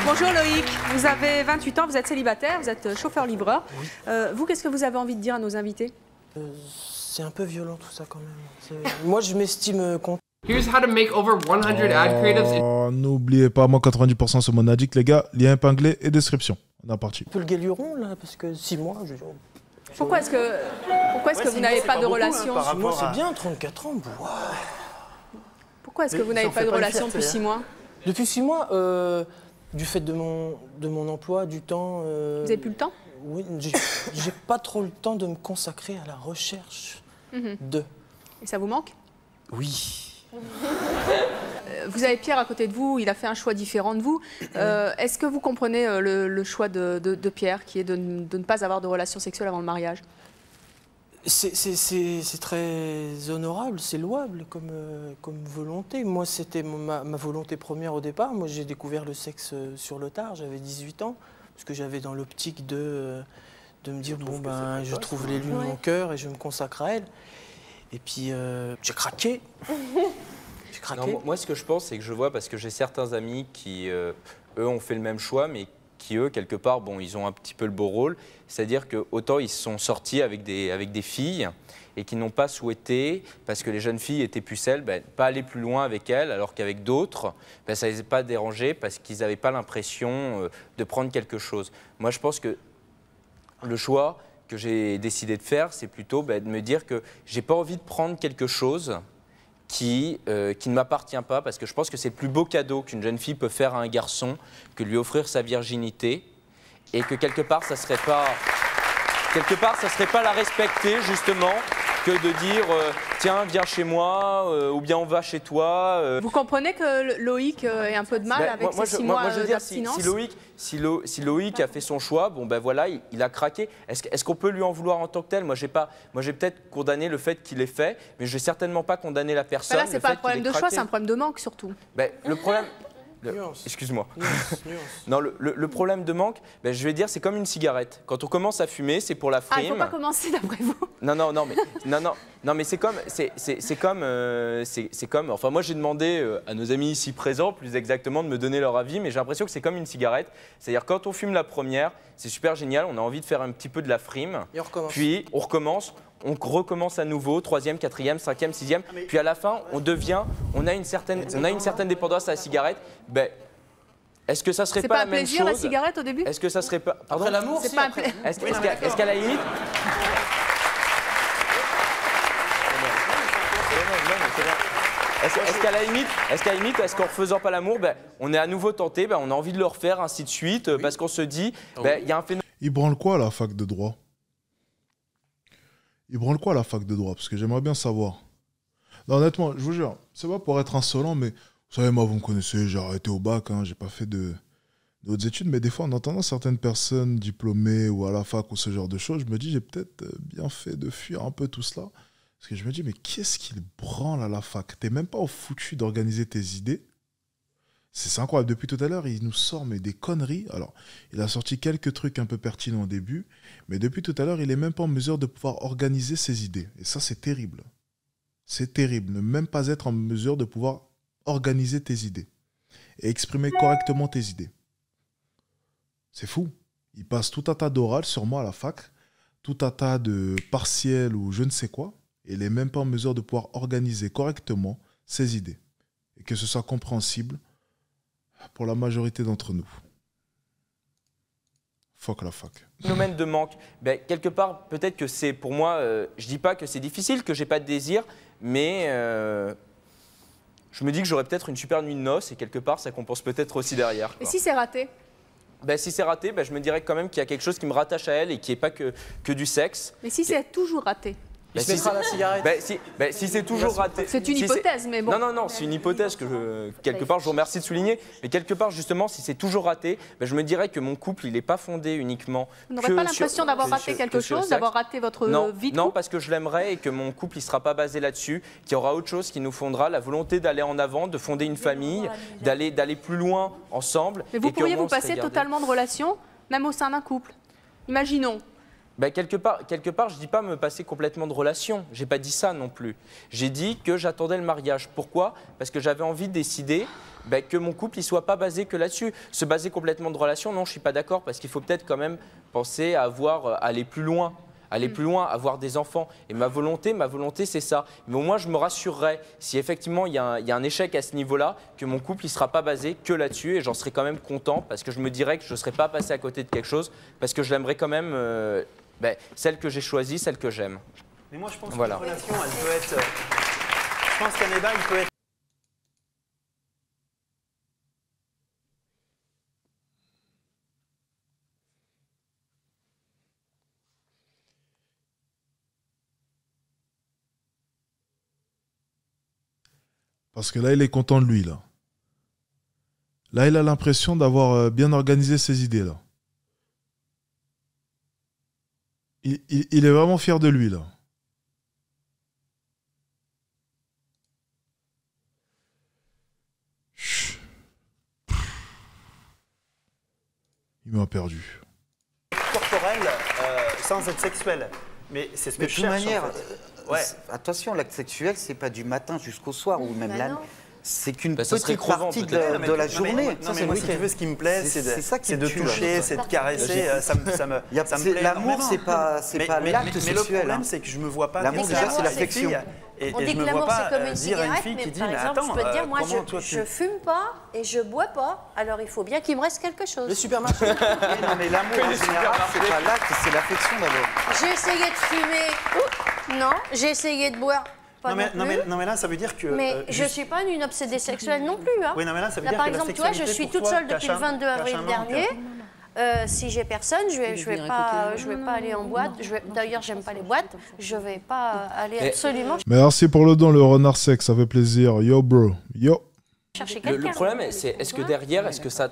Bonjour Loïc, vous avez 28 ans, vous êtes célibataire, vous êtes chauffeur-livreur. Vous, qu'est-ce que vous avez envie de dire à nos invités? C'est un peu violent tout ça quand même. Moi, je m'estime content. Here's how to make over 100 ad creatives. Oh, n'oubliez pas, moi 90% sur mon addict, les gars, lien épinglé et description. On est parti. Un peu le guéluron là, parce que 6 mois, Pourquoi est-ce que vous n'avez pas de relation? 6 mois, c'est bien, 34 ans. Wow. Pourquoi est-ce que vous n'avez pas de relation depuis 6 mois? Depuis 6 mois, du fait de mon emploi, du temps... Vous avez plus le temps? Oui, j'ai pas trop le temps de me consacrer à la recherche de... Et ça vous manque? Oui. Vous avez Pierre à côté de vous, il a fait un choix différent de vous. Est-ce que vous comprenez le choix de Pierre, qui est de ne pas avoir de relations sexuelles avant le mariage? C'est très honorable, c'est louable comme volonté. Moi, c'était ma volonté première au départ. Moi, j'ai découvert le sexe sur le tard, j'avais 18 ans, parce que j'avais dans l'optique de me dire, bon, ben, je trouve l'élu de mon cœur et je me consacre à elle. Et puis, j'ai craqué. J'ai craqué. Non, moi, ce que je pense, c'est que je vois, parce que j'ai certains amis qui, eux, ont fait le même choix, mais qui, eux, quelque part, bon, ils ont un petit peu le beau rôle. C'est-à-dire que autant ils sont sortis avec des filles et qui n'ont pas souhaité, parce que les jeunes filles étaient pucelles, pas aller plus loin avec elles, alors qu'avec d'autres, ça ne les a pas dérangés parce qu'ils n'avaient pas l'impression de prendre quelque chose. Moi, je pense que le choix que j'ai décidé de faire, c'est plutôt de me dire que j'ai pas envie de prendre quelque chose qui ne m'appartient pas, parce que je pense que c'est le plus beau cadeau qu'une jeune fille peut faire à un garçon, que lui offrir sa virginité, et que quelque part, ça serait pas la respecter, justement, que de dire tiens, viens chez moi, ou bien on va chez toi. Vous comprenez que Loïc ait un peu de mal avec ces 6 mois d'abstinence? Si Loïc a fait son choix, bon ben voilà, il a craqué. Est-ce qu'on peut lui en vouloir en tant que tel? Moi, j'ai peut-être condamné le fait qu'il ait fait, mais je vais certainement pas condamner la personne. Là, c'est pas un problème de choix, c'est un problème de manque surtout. Le problème. Excuse-moi. Non, le problème de manque, je vais dire, c'est comme une cigarette. Quand on commence à fumer, c'est pour la frime. Ah, il ne faut pas commencer d'après vous. Non, mais c'est comme. Enfin, moi, j'ai demandé à nos amis ici présents, plus exactement, de me donner leur avis, mais j'ai l'impression que c'est comme une cigarette. C'est-à-dire, quand on fume la première, c'est super génial, on a envie de faire un petit peu de la frime. Et on recommence. Puis, on recommence à nouveau, 3e, 4e, 5e, 6e. Puis à la fin, on a une certaine dépendance à la cigarette. Est-ce que ça serait pas la même chose? C'est pas un plaisir la cigarette au début? Est-ce que ça serait pas... Pardon? Après l'amour, c'est pas un plaisir. Est-ce qu'à la limite... Est-ce qu'à la limite, est-ce qu'en refaisant pas l'amour, on est à nouveau tenté, on a envie de le refaire, ainsi de suite, parce qu'on se dit, il y a un phénomène... Il branle quoi à la fac de droit? Il branle quoi à la fac de droit? Parce que j'aimerais bien savoir. Non, honnêtement, je vous jure, c'est pas pour être insolent, mais vous savez, moi, vous me connaissez, j'ai arrêté au bac, j'ai pas fait d'autres études, mais des fois, en entendant certaines personnes diplômées ou à la fac ou ce genre de choses, je me dis, j'ai peut-être bien fait de fuir un peu tout cela. Parce que je me dis, mais qu'est-ce qu'il branle à la fac? T'es même pas au foutu d'organiser tes idées. C'est incroyable. Depuis tout à l'heure, il nous sort des conneries. Alors, il a sorti quelques trucs un peu pertinents au début, mais depuis tout à l'heure, il n'est même pas en mesure de pouvoir organiser ses idées. Et ça, c'est terrible. C'est terrible. Ne même pas être en mesure de pouvoir organiser tes idées et exprimer correctement tes idées. C'est fou. Il passe tout un tas d'orales sur moi à la fac, tout un tas de partiels ou je ne sais quoi, et il n'est même pas en mesure de pouvoir organiser correctement ses idées. Et que ce soit compréhensible pour la majorité d'entre nous. Fuck la fac. Phénomène de manque. Ben, quelque part, peut-être que c'est pour moi, je dis pas que c'est difficile, que j'ai pas de désir, mais je me dis que j'aurais peut-être une super nuit de noces et quelque part, ça compense peut-être aussi derrière. Et si c'est raté? Ben, si c'est raté, ben, je me dirais quand même qu'il y a quelque chose qui me rattache à elle et qui n'est pas que du sexe. Mais si c'est toujours raté? Ben, si c'est toujours raté. C'est une hypothèse, mais bon. Non, c'est une hypothèse que quelque part, je vous remercie de souligner. Mais quelque part, justement, si c'est toujours raté, ben, je me dirais que mon couple, il n'est pas fondé uniquement. Vous n'aurez pas l'impression d'avoir raté quelque chose, d'avoir raté votre vie de Non, couple? parce que je l'aimerais et que mon couple, il ne sera pas basé là-dessus, qu'il y aura autre chose qui nous fondera, la volonté d'aller en avant, de fonder une famille, d'aller plus loin ensemble. Mais vous et pourriez qu'au moins, vous on serait passer gardés. totalement de relation, même au sein d'un couple. Imaginons. Ben, quelque part, je ne dis pas me passer complètement de relation. Je n'ai pas dit ça non plus. J'ai dit que j'attendais le mariage. Pourquoi? Parce que j'avais envie de décider que mon couple ne soit pas basé que là-dessus. Se baser complètement de relation, non, je ne suis pas d'accord. Parce qu'il faut peut-être quand même penser à aller plus loin. Avoir des enfants. Et ma volonté, c'est ça. Mais au moins, je me rassurerais si effectivement il y a un échec à ce niveau-là, que mon couple ne sera pas basé que là-dessus. Et j'en serais quand même content parce que je me dirais que je ne serais pas passé à côté de quelque chose parce que je l'aimerais quand même, celle que j'ai choisie, celle que j'aime. Mais moi, je pense Voilà. qu'une relation, elle peut être... Je pense qu'un débat, il peut être... Parce que là, il est content de lui, là. Là, il a l'impression d'avoir bien organisé ses idées, là. Il est vraiment fier de lui, là. Chut. Il m'a perdu. Corporel, sans être sexuel. Mais c'est ce que Mais je de toute cherche, manière, en fait. attention, l'acte sexuel, c'est pas du matin jusqu'au soir ou même la nuit. C'est qu'une ça serait petite crevant, partie peut-être. de la journée. Non, mais moi, si tu veux, ce qui me plaît, c'est de toucher, c'est de caresser. Ça me plaît. L'amour, c'est pas l'acte Mais sexuel. le problème, c'est que je me vois pas. L'amour, déjà, c'est l'affection. Et On dit je que me vois l'amour c'est pas comme une dire à une cigarette, fille mais qui dit, par mais exemple, attends, je peux te dire, moi comment toi je fume pas et je bois pas, alors il faut bien qu'il me reste quelque chose. Le supermarché. Non, mais l'amour, en général, c'est pas l'acte, c'est l'affection d'abord. J'ai essayé de fumer, non. J'ai essayé de boire, pas Non, mais là, ça veut dire que... Mais je suis pas une obsédée sexuelle non plus. Hein. Oui, non, mais là, ça veut Là, dire par que la exemple, tu vois, je sexualité, suis pour toute toi, seule depuis le cache 22 un avril manque. dernier. Si j'ai personne, je vais pas aller en boîte. D'ailleurs, j'aime pas les boîtes. Je vais pas aller absolument Merci pour le don, le renard sec, ça fait plaisir. Yo, bro. Yo. chercher quelqu'un. Le problème, c'est est-ce que derrière, est-ce que ça...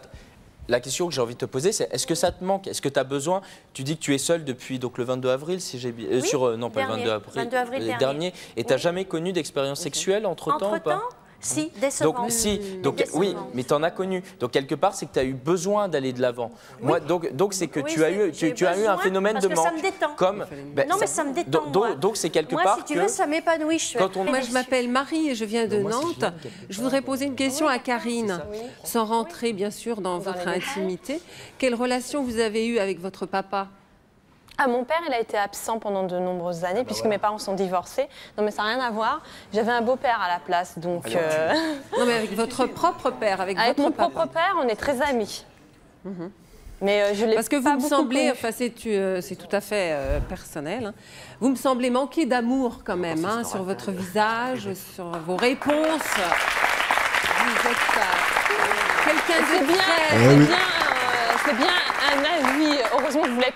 La question que j'ai envie de te poser, c'est est-ce que ça te manque? Est-ce que tu as besoin? Tu dis que tu es seule depuis donc, le 22 avril, si j'ai bien... non, pas le 22 avril. 22 avril dernier. Et tu n'as jamais connu d'expérience sexuelle entre-temps ou pas? Si, décevant. Donc, oui, mais tu en as connu. Donc, quelque part, c'est que tu as eu besoin d'aller de l'avant. Moi, donc c'est que tu as eu un phénomène de manque. Ça me détend. Non, mais ça me détend. Donc, c'est quelque moi, part si tu veux, ça m'épanouit. Moi, je m'appelle Marie et je viens de Nantes. Je voudrais poser une question à Karine, sans rentrer, bien sûr, dans votre intimité. Quelle relation vous avez eue avec votre papa? Mon père, il a été absent pendant de nombreuses années, puisque mes parents sont divorcés. Non, mais ça n'a rien à voir. J'avais un beau-père à la place, donc... Non, mais avec votre propre père, avec mon votre papa. propre père, on est très amis. Mais je l'ai Parce que vous me semblez, enfin, c'est tout à fait personnel, hein. Vous me semblez manquer d'amour quand même, hein, sur votre visage, sur vos réponses. Vous êtes quelqu'un de très... C'est bien un avis. Heureusement que vous l'avez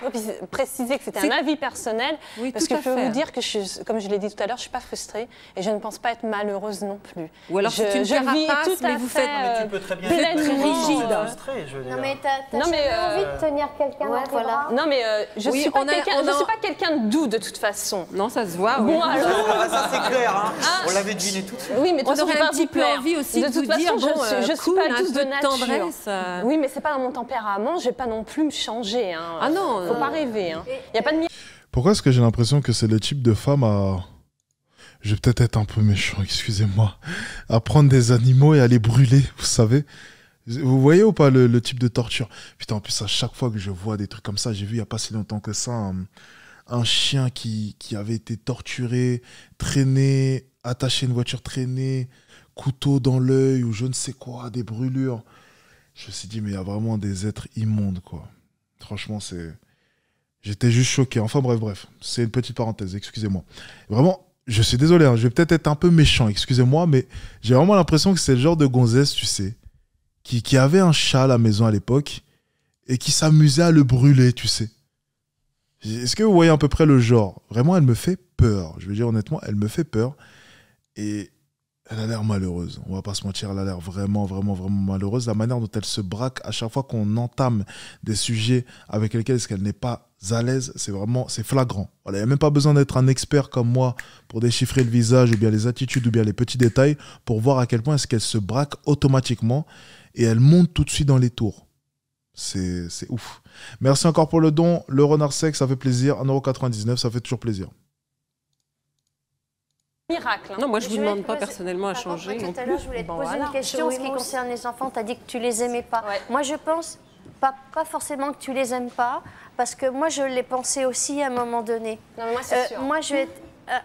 précisé que c'était un avis personnel. Oui, parce tout que à je peux fait. vous dire que, comme je l'ai dit tout à l'heure, je ne suis pas frustrée et je ne pense pas être malheureuse non plus. Ou alors c'est une carapace, mais vous faites... Tu peux très bien vous êtes très rigide. Non, mais t'as jamais envie de tenir quelqu'un dans tes bras. Non, mais je ne Oui, suis pas quelqu'un de doux de toute façon. Non, ça se voit. Bon, oui. alors... Ça, c'est clair, hein. On l'avait deviné tout de suite. Oui, mais on aurait un petit peu envie aussi de vous dire, bon, je suis cool, pas un douce peu de de nature. tendresse. Oui, mais c'est pas dans mon tempérament. Je vais pas non plus me changer. Hein. Ah non, faut pas rêver. Hein. Y a pas de Pourquoi est-ce que j'ai l'impression que c'est le type de femme à... Je vais peut-être être un peu méchant, excusez-moi. À prendre des animaux et à les brûler, vous savez. Vous voyez ou pas le type de torture? Putain, en plus, à chaque fois que je vois des trucs comme ça, j'ai vu il n'y a pas si longtemps que ça un chien qui avait été torturé, traîné, attaché à une voiture traînée, couteau dans l'œil ou je ne sais quoi, des brûlures. Je me suis dit, mais il y a vraiment des êtres immondes, quoi. Franchement, c'est... J'étais juste choqué. Enfin bref. C'est une petite parenthèse, excusez-moi. Vraiment, je suis désolé, hein, je vais peut-être être un peu méchant, excusez-moi, mais j'ai vraiment l'impression que c'est le genre de gonzesse, tu sais, qui avait un chat à la maison à l'époque et qui s'amusait à le brûler, tu sais. Est-ce que vous voyez à peu près le genre? Vraiment, elle me fait peur. Je vais dire honnêtement, elle me fait peur. Et elle a l'air malheureuse. On va pas se mentir, elle a l'air vraiment malheureuse. La manière dont elle se braque à chaque fois qu'on entame des sujets avec lesquels est-ce qu'elle n'est pas à l'aise, c'est flagrant. Voilà, il n'y a même pas besoin d'être un expert comme moi pour déchiffrer le visage ou bien les attitudes ou bien les petits détails pour voir à quel point est-ce qu'elle se braque automatiquement et elle monte tout de suite dans les tours. C'est ouf. Merci encore pour le don. Le renard sec, ça fait plaisir. 1,99 €, ça fait toujours plaisir. Miracle. Non, moi je ne vous demande pas personnellement à changer. Tout à l'heure, je voulais te poser une question en ce qui concerne les enfants. Tu as dit que tu les aimais pas. Moi, je pense pas forcément que tu les aimes pas, parce que moi, je l'ai pensé aussi à un moment donné. Non, mais moi, c'est sûr. Moi, je vais être...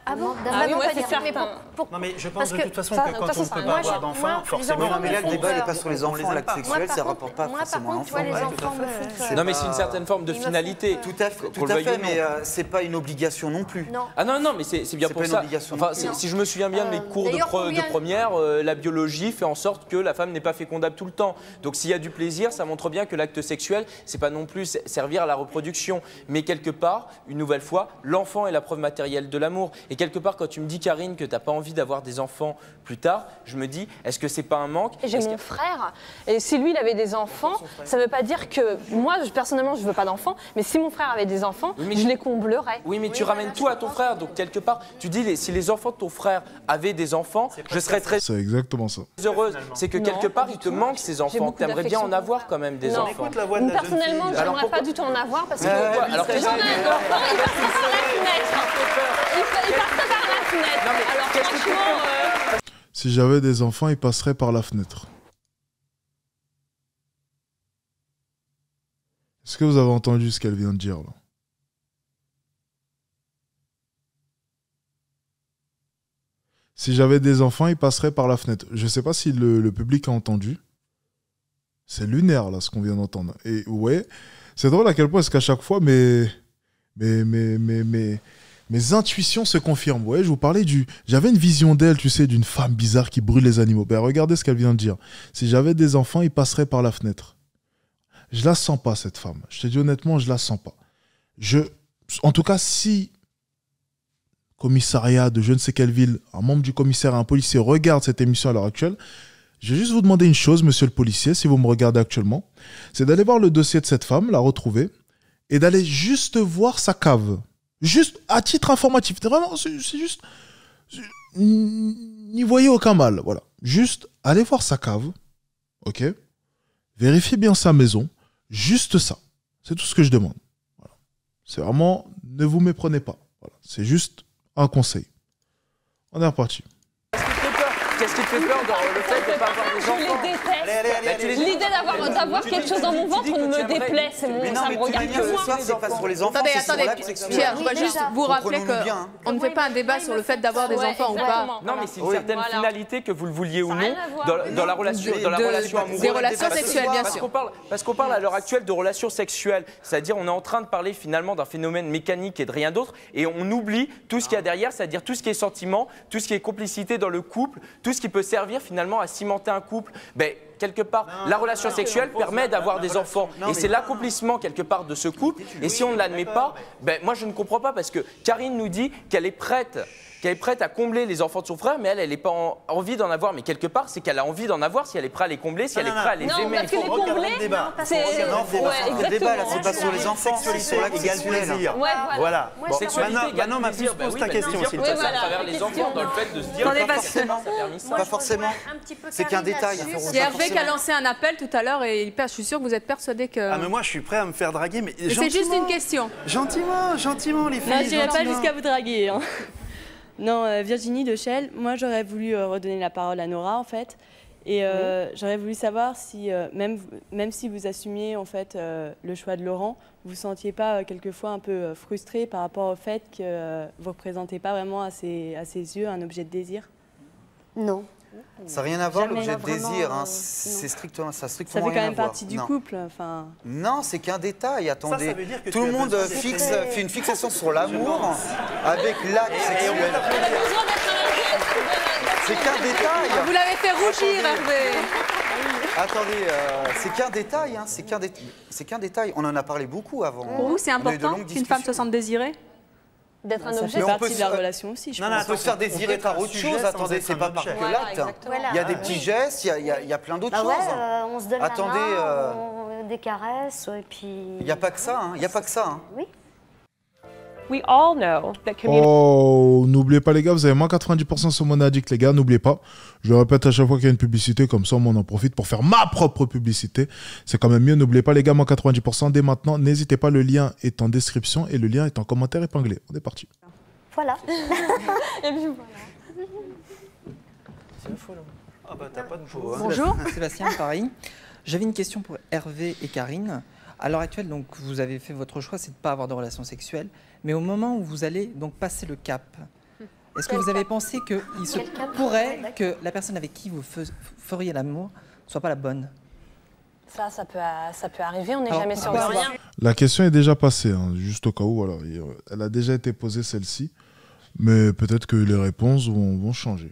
Ah bon? Ah oui, ouais, c'est certain. Non, mais je pense de toute façon que quand on ne peut pas avoir d'enfants, forcément... Non, mais là, le débat n'est pas sur les enfants, l'acte sexuel, ça ne rapporte pas forcément l'enfant. Non, mais c'est une certaine forme de finalité. Tout à fait, mais c'est pas une obligation non plus. Ah non, mais c'est bien pour ça. Enfin, si je me souviens bien de mes cours de première, la biologie fait en sorte que la femme n'est pas fécondable tout le temps. Donc s'il y a du plaisir, ça montre bien que l'acte sexuel, c'est pas non plus servir à la reproduction. Mais quelque part, une nouvelle fois, l'enfant est la preuve matérielle de l'amour. Et quelque part, quand tu me dis, Karine, que tu n'as pas envie d'avoir des enfants plus tard, je me dis, est-ce que c'est pas un manque? J'ai mon frère, et si lui, il avait des enfants, ça ne veut pas dire que... Moi, personnellement, je ne veux pas d'enfants, mais si mon frère avait des enfants, je les comblerais. Oui, mais tu ramènes tout à ton frère. Donc, quelque part, tu dis, si les enfants de ton frère avaient des enfants, je serais très exactement ça. heureuse. C'est que quelque part, il te manque ces enfants. Tu aimerais bien en avoir quand même des enfants. Personnellement, je n'aimerais pas du tout en avoir, parce que... Alors, j'en ai un enfant, il passe par la fenêtre. Il passe par la fenêtre. Alors franchement... Si j'avais des enfants, ils passeraient par la fenêtre. Est-ce que vous avez entendu ce qu'elle vient de dire là? Si j'avais des enfants, ils passeraient par la fenêtre. Je ne sais pas si le public a entendu. C'est lunaire là ce qu'on vient d'entendre. Et ouais, c'est drôle à quel point est-ce qu'à chaque fois mes intuitions se confirment. Ouais, je vous parlais j'avais une vision d'elle, tu sais, d'une femme bizarre qui brûle les animaux. Ben, regardez ce qu'elle vient de dire. Si j'avais des enfants, ils passeraient par la fenêtre. Je la sens pas, cette femme. Je te dis honnêtement, je la sens pas. En tout cas, si commissariat de je ne sais quelle ville, un membre du commissariat, un policier regarde cette émission à l'heure actuelle, je vais juste vous demander une chose, monsieur le policier, si vous me regardez actuellement, c'est d'aller voir le dossier de cette femme, la retrouver, et d'aller juste voir sa cave. Juste à titre informatif. Vraiment, c'est juste... N'y voyez aucun mal. Voilà. Juste allez voir sa cave. Ok? Vérifiez bien sa maison. Juste ça. C'est tout ce que je demande. Voilà. C'est vraiment... Ne vous méprenez pas. Voilà. C'est juste un conseil. On est reparti. Qu'est-ce qui te fait peur dans le fait de ne pas avoir des enfants? Je les déteste. L'idée d'avoir quelque chose dans mon ventre me déplaît. Ça me regarde que moi. C'est pas sur les enfants, Attendez, c'est sur l'acte sexuel. Pierre, je dois juste vous rappeler qu'on ne fait pas un débat sur le fait d'avoir des enfants ou pas. Non, mais c'est une certaine finalité, que vous le vouliez ou non, dans la relation amoureuse. Des relations sexuelles, bien sûr. Parce qu'on parle à l'heure actuelle de relations sexuelles. C'est-à-dire, on est en train de parler finalement d'un phénomène mécanique et de rien d'autre. Et on oublie tout ce qu'il y a derrière, c'est-à-dire tout ce qui est sentiment, tout ce qui est complicité dans le couple, tout ce qui peut servir finalement à cimenter un couple. Ben, quelque part, la relation sexuelle permet d'avoir des enfants. Et c'est l'accomplissement quelque part de ce couple. Et si on ne l'admet pas, ben, moi je ne comprends pas, parce que Karine nous dit qu'elle est prête à combler les enfants de son frère, mais elle n'est pas envie d'en avoir. Mais quelque part, c'est qu'elle a envie d'en avoir si elle est prête à les combler, si elle est prête à les aimer. Non, parce que les combler, c'est... Le débat, là, c'est pas sur les enfants, c'est sur l'acte sexuel. Voilà. Maintenant, ma puce, pose ta question, s'il te plaît. À travers les enfants, dans le fait de se dire pas forcément. C'est qu'un détail. C'est Hervé qui a lancé un appel tout à l'heure et je suis sûre que vous êtes persuadé que... Ah, mais moi, je suis prêt à me faire draguer, mais c'est juste une question. Gentiment, les filles. Non, je n'irai pas jusqu'à vous draguer. Hein. Non, Virginie de Chelles, moi j'aurais voulu redonner la parole à Nora en fait. Et j'aurais voulu savoir si, même si vous assumiez en fait le choix de Laurent, vous ne vous sentiez pas quelquefois un peu frustré par rapport au fait que vous ne représentez pas vraiment à ses yeux un objet de désir? Non. Ça n'a rien à voir Jamais. l'objet de Vraiment, désir. Hein. non. C'est strictement, ça a Ça strictement fait quand rien à même voir. partie du Non. couple. Enfin. Non, c'est qu'un détail. Attendez, veut dire que tout tu le as monde besoin fait une fixation sur l'amour avec l'acte sexuel. C'est qu'un détail. Vous l'avez fait rougir, Hervé. Attendez, c'est qu'un détail. Hein. C'est qu'un détail. On en a parlé beaucoup avant. Pour vous, c'est On a eu de important longues qu'une femme se discussions. sente désirée? D'être un Ça objet. fait partie de la relation aussi, je Non, pense. on peut se faire désirer par autre chose. Attendez, c'est pas par que l'acte. Il y a des petits gestes, il y a plein d'autres Bah ouais, choses. on se donne Attendez, la main, des caresses, et puis... il n'y a pas que ça. Il n'y a pas que ça. Hein. Oui. We all know that Oh, n'oubliez pas les gars, vous avez moins 90% sur mon addict les gars, n'oubliez pas. Je le répète à chaque fois qu'il y a une publicité, comme ça on en profite pour faire ma propre publicité. C'est quand même mieux, n'oubliez pas les gars, moins 90% dès maintenant. N'hésitez pas, le lien est en description et le lien est en commentaire épinglé. On est parti. Voilà. Et puis voilà. C'est une folle. Ah bah t'as pas de peau. Hein. Bonjour. Sébastien, pareil. J'avais une question pour Hervé et Karine. À l'heure actuelle, donc, vous avez fait votre choix, c'est de ne pas avoir de relations sexuelles. Mais au moment où vous allez donc passer le cap, est-ce que vous avez pensé qu'il se pourrait que la personne avec qui vous feriez l'amour ne soit pas la bonne? Ça peut arriver, on n'est Alors, jamais sûr de pourquoi rien. La question est déjà passée, hein, juste au cas où. Alors, elle a déjà été posée celle-ci, mais peut-être que les réponses vont changer.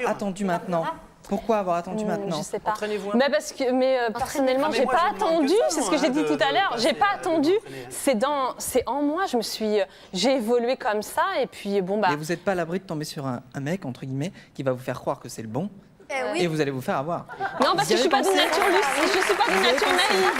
Attendu maintenant. Pourquoi avoir attendu maintenant? Je sais pas. Mais parce que, personnellement, j'ai pas attendu. C'est ce que j'ai dit tout à l'heure. J'ai pas attendu. C'est en moi. J'ai évolué comme ça. Et puis bon bah. Et vous n'êtes pas à l'abri de tomber sur un mec entre guillemets qui va vous faire croire que c'est le bon. oui. Et vous allez vous faire avoir. Non, parce que je suis pas d'une nature lucide. Je suis pas d'une nature naïve.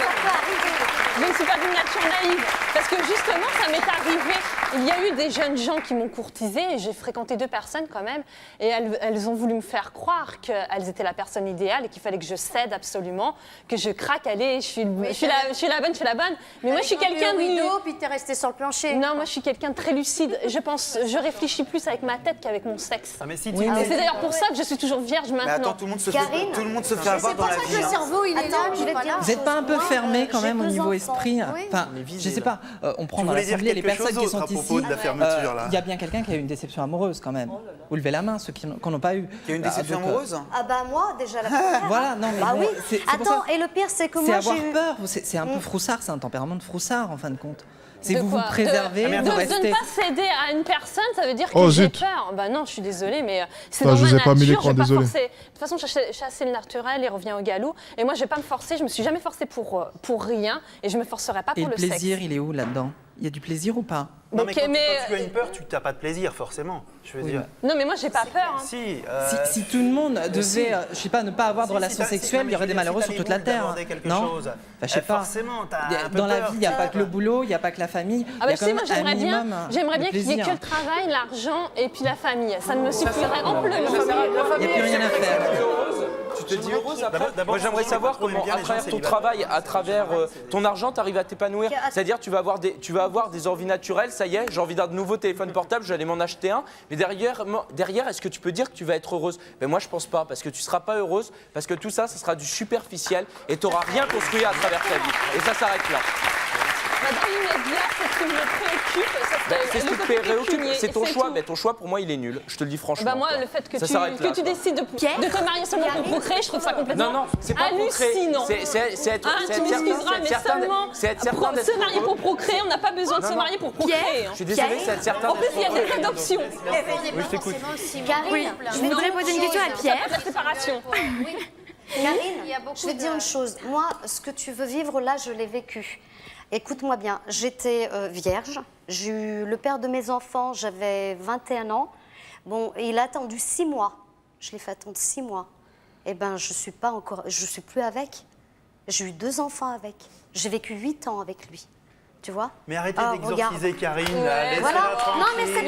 Je ne suis pas d'une nature naïve. Parce que justement, ça m'est arrivé. Il y a eu des jeunes gens qui m'ont courtisée et j'ai fréquenté 2 personnes quand même. Et elles ont voulu me faire croire qu'elles étaient la personne idéale et qu'il fallait que je cède absolument, que je craque, allez, je suis la bonne. Mais moi, je suis quelqu'un de... rideau, puis t'es resté sur le plancher. Non, moi, je suis quelqu'un de très lucide. Je réfléchis plus avec ma tête qu'avec mon sexe. Ah, mais si, Et c'est d'ailleurs pour ça que je suis toujours vierge maintenant. Mais attends, tout le monde se fait avoir dans la vie. Le cerveau, il est là. Vous n'êtes pas un peu fermé quand même au niveau esprit? Enfin, je sais pas, on prend dans l'assemblée les personnes qui sont ici. Il y a bien quelqu'un qui a eu une déception amoureuse quand même. Vous levez la main, ceux qui n'ont pas eu. Qui a eu une déception amoureuse? Ah bah moi, déjà la première. Voilà, non mais bah bon, oui. c'est pour Attends, ça. et le pire, c'est que C'est moi, avoir j'ai eu... peur, c'est un peu froussard, c'est un tempérament de froussard en fin de compte. C'est De vous quoi préservez, de vous restez... ne pas céder à une personne, ça veut dire que Oh, j'ai zut. peur. Bah non, je suis désolée, mais c'est Ah, dans je ma vous ai pas mis nature. l'écran, Je vais pas désolé. forcer. De toute façon, je suis assez le naturel et revient au galop. Et moi, je vais pas me forcer. Je me suis jamais forcée pour rien et je me forcerai pas Et pour le le sexe. plaisir, il est où là-dedans? Il y a du plaisir ou pas? Non, mais Ok, quand tu as mais- une peur, tu n'as pas de plaisir, forcément. Je veux dire. Non, mais moi, j'ai pas peur. hein. Si tout le monde devait, si. je sais pas, ne pas avoir de relations sexuelles, il y aurait des malheureux sur toute la Terre. Non? Enfin, je sais pas. Forcément, t'as un peu Dans la peur, vie, il n'y a ça. pas que le boulot, il n'y a pas que la famille. Ah il y bah, a tu quand sais, même moi, un j'aimerais bien minimum qu'il n'y ait de que le travail, l'argent et puis la famille. Ça ne me suffirait amplement. Il n'y a plus rien à faire. Tu te dis heureuse après. D'abord, Moi j'aimerais savoir on aime comment bien à les gens travers ton célibataires. travail, à travers ton argent, tu arrives à t'épanouir. C'est-à-dire tu vas avoir des envies naturelles, ça y est, j'ai envie d'un nouveau téléphone portable, j'allais m'en acheter un. Mais derrière est-ce que tu peux dire que tu vas être heureuse? Ben moi je pense pas, parce que tu seras pas heureuse, parce que tout ça, ça sera du superficiel et tu n'auras rien construit à travers ta vie. Et ça s'arrête là. Dans l'immédiat, c'est ce qui me préoccupe. ça serait C'est ce le qui te côté préoccupe, pécunier, c'est et ton choix. tout. Ben, ton choix pour moi il est nul, je te le dis franchement. Bah moi, quoi. le fait que Ça s'arrête là, tu quoi. décides de te marier seulement pour procréer, je trouve ça complètement Non, c'est pas hallucinant. c'est être Ah, tu m'excuseras, mais seulement c'est être certain d'être se marier pour procréer, on n'a pas besoin de se marier pour procréer. hein. Je suis désolé, c'est être certain. En plus, il y a des cas d'options. Oui, je t'écoute. Karine, je voudrais poser une question à Pierre. La séparation. Karine, je vais te dire une chose. Moi, ce que tu veux vivre là, je l'ai vécu. Écoute-moi bien, j'étais vierge, j'ai eu le père de mes enfants, j'avais 21 ans. Bon, il a attendu 6 mois. Je l'ai fait attendre 6 mois. Eh ben, je suis plus avec. J'ai eu 2 enfants avec. J'ai vécu 8 ans avec lui. Tu vois? Mais arrêtez d'exorciser Karine. Voilà. Non, mais c'est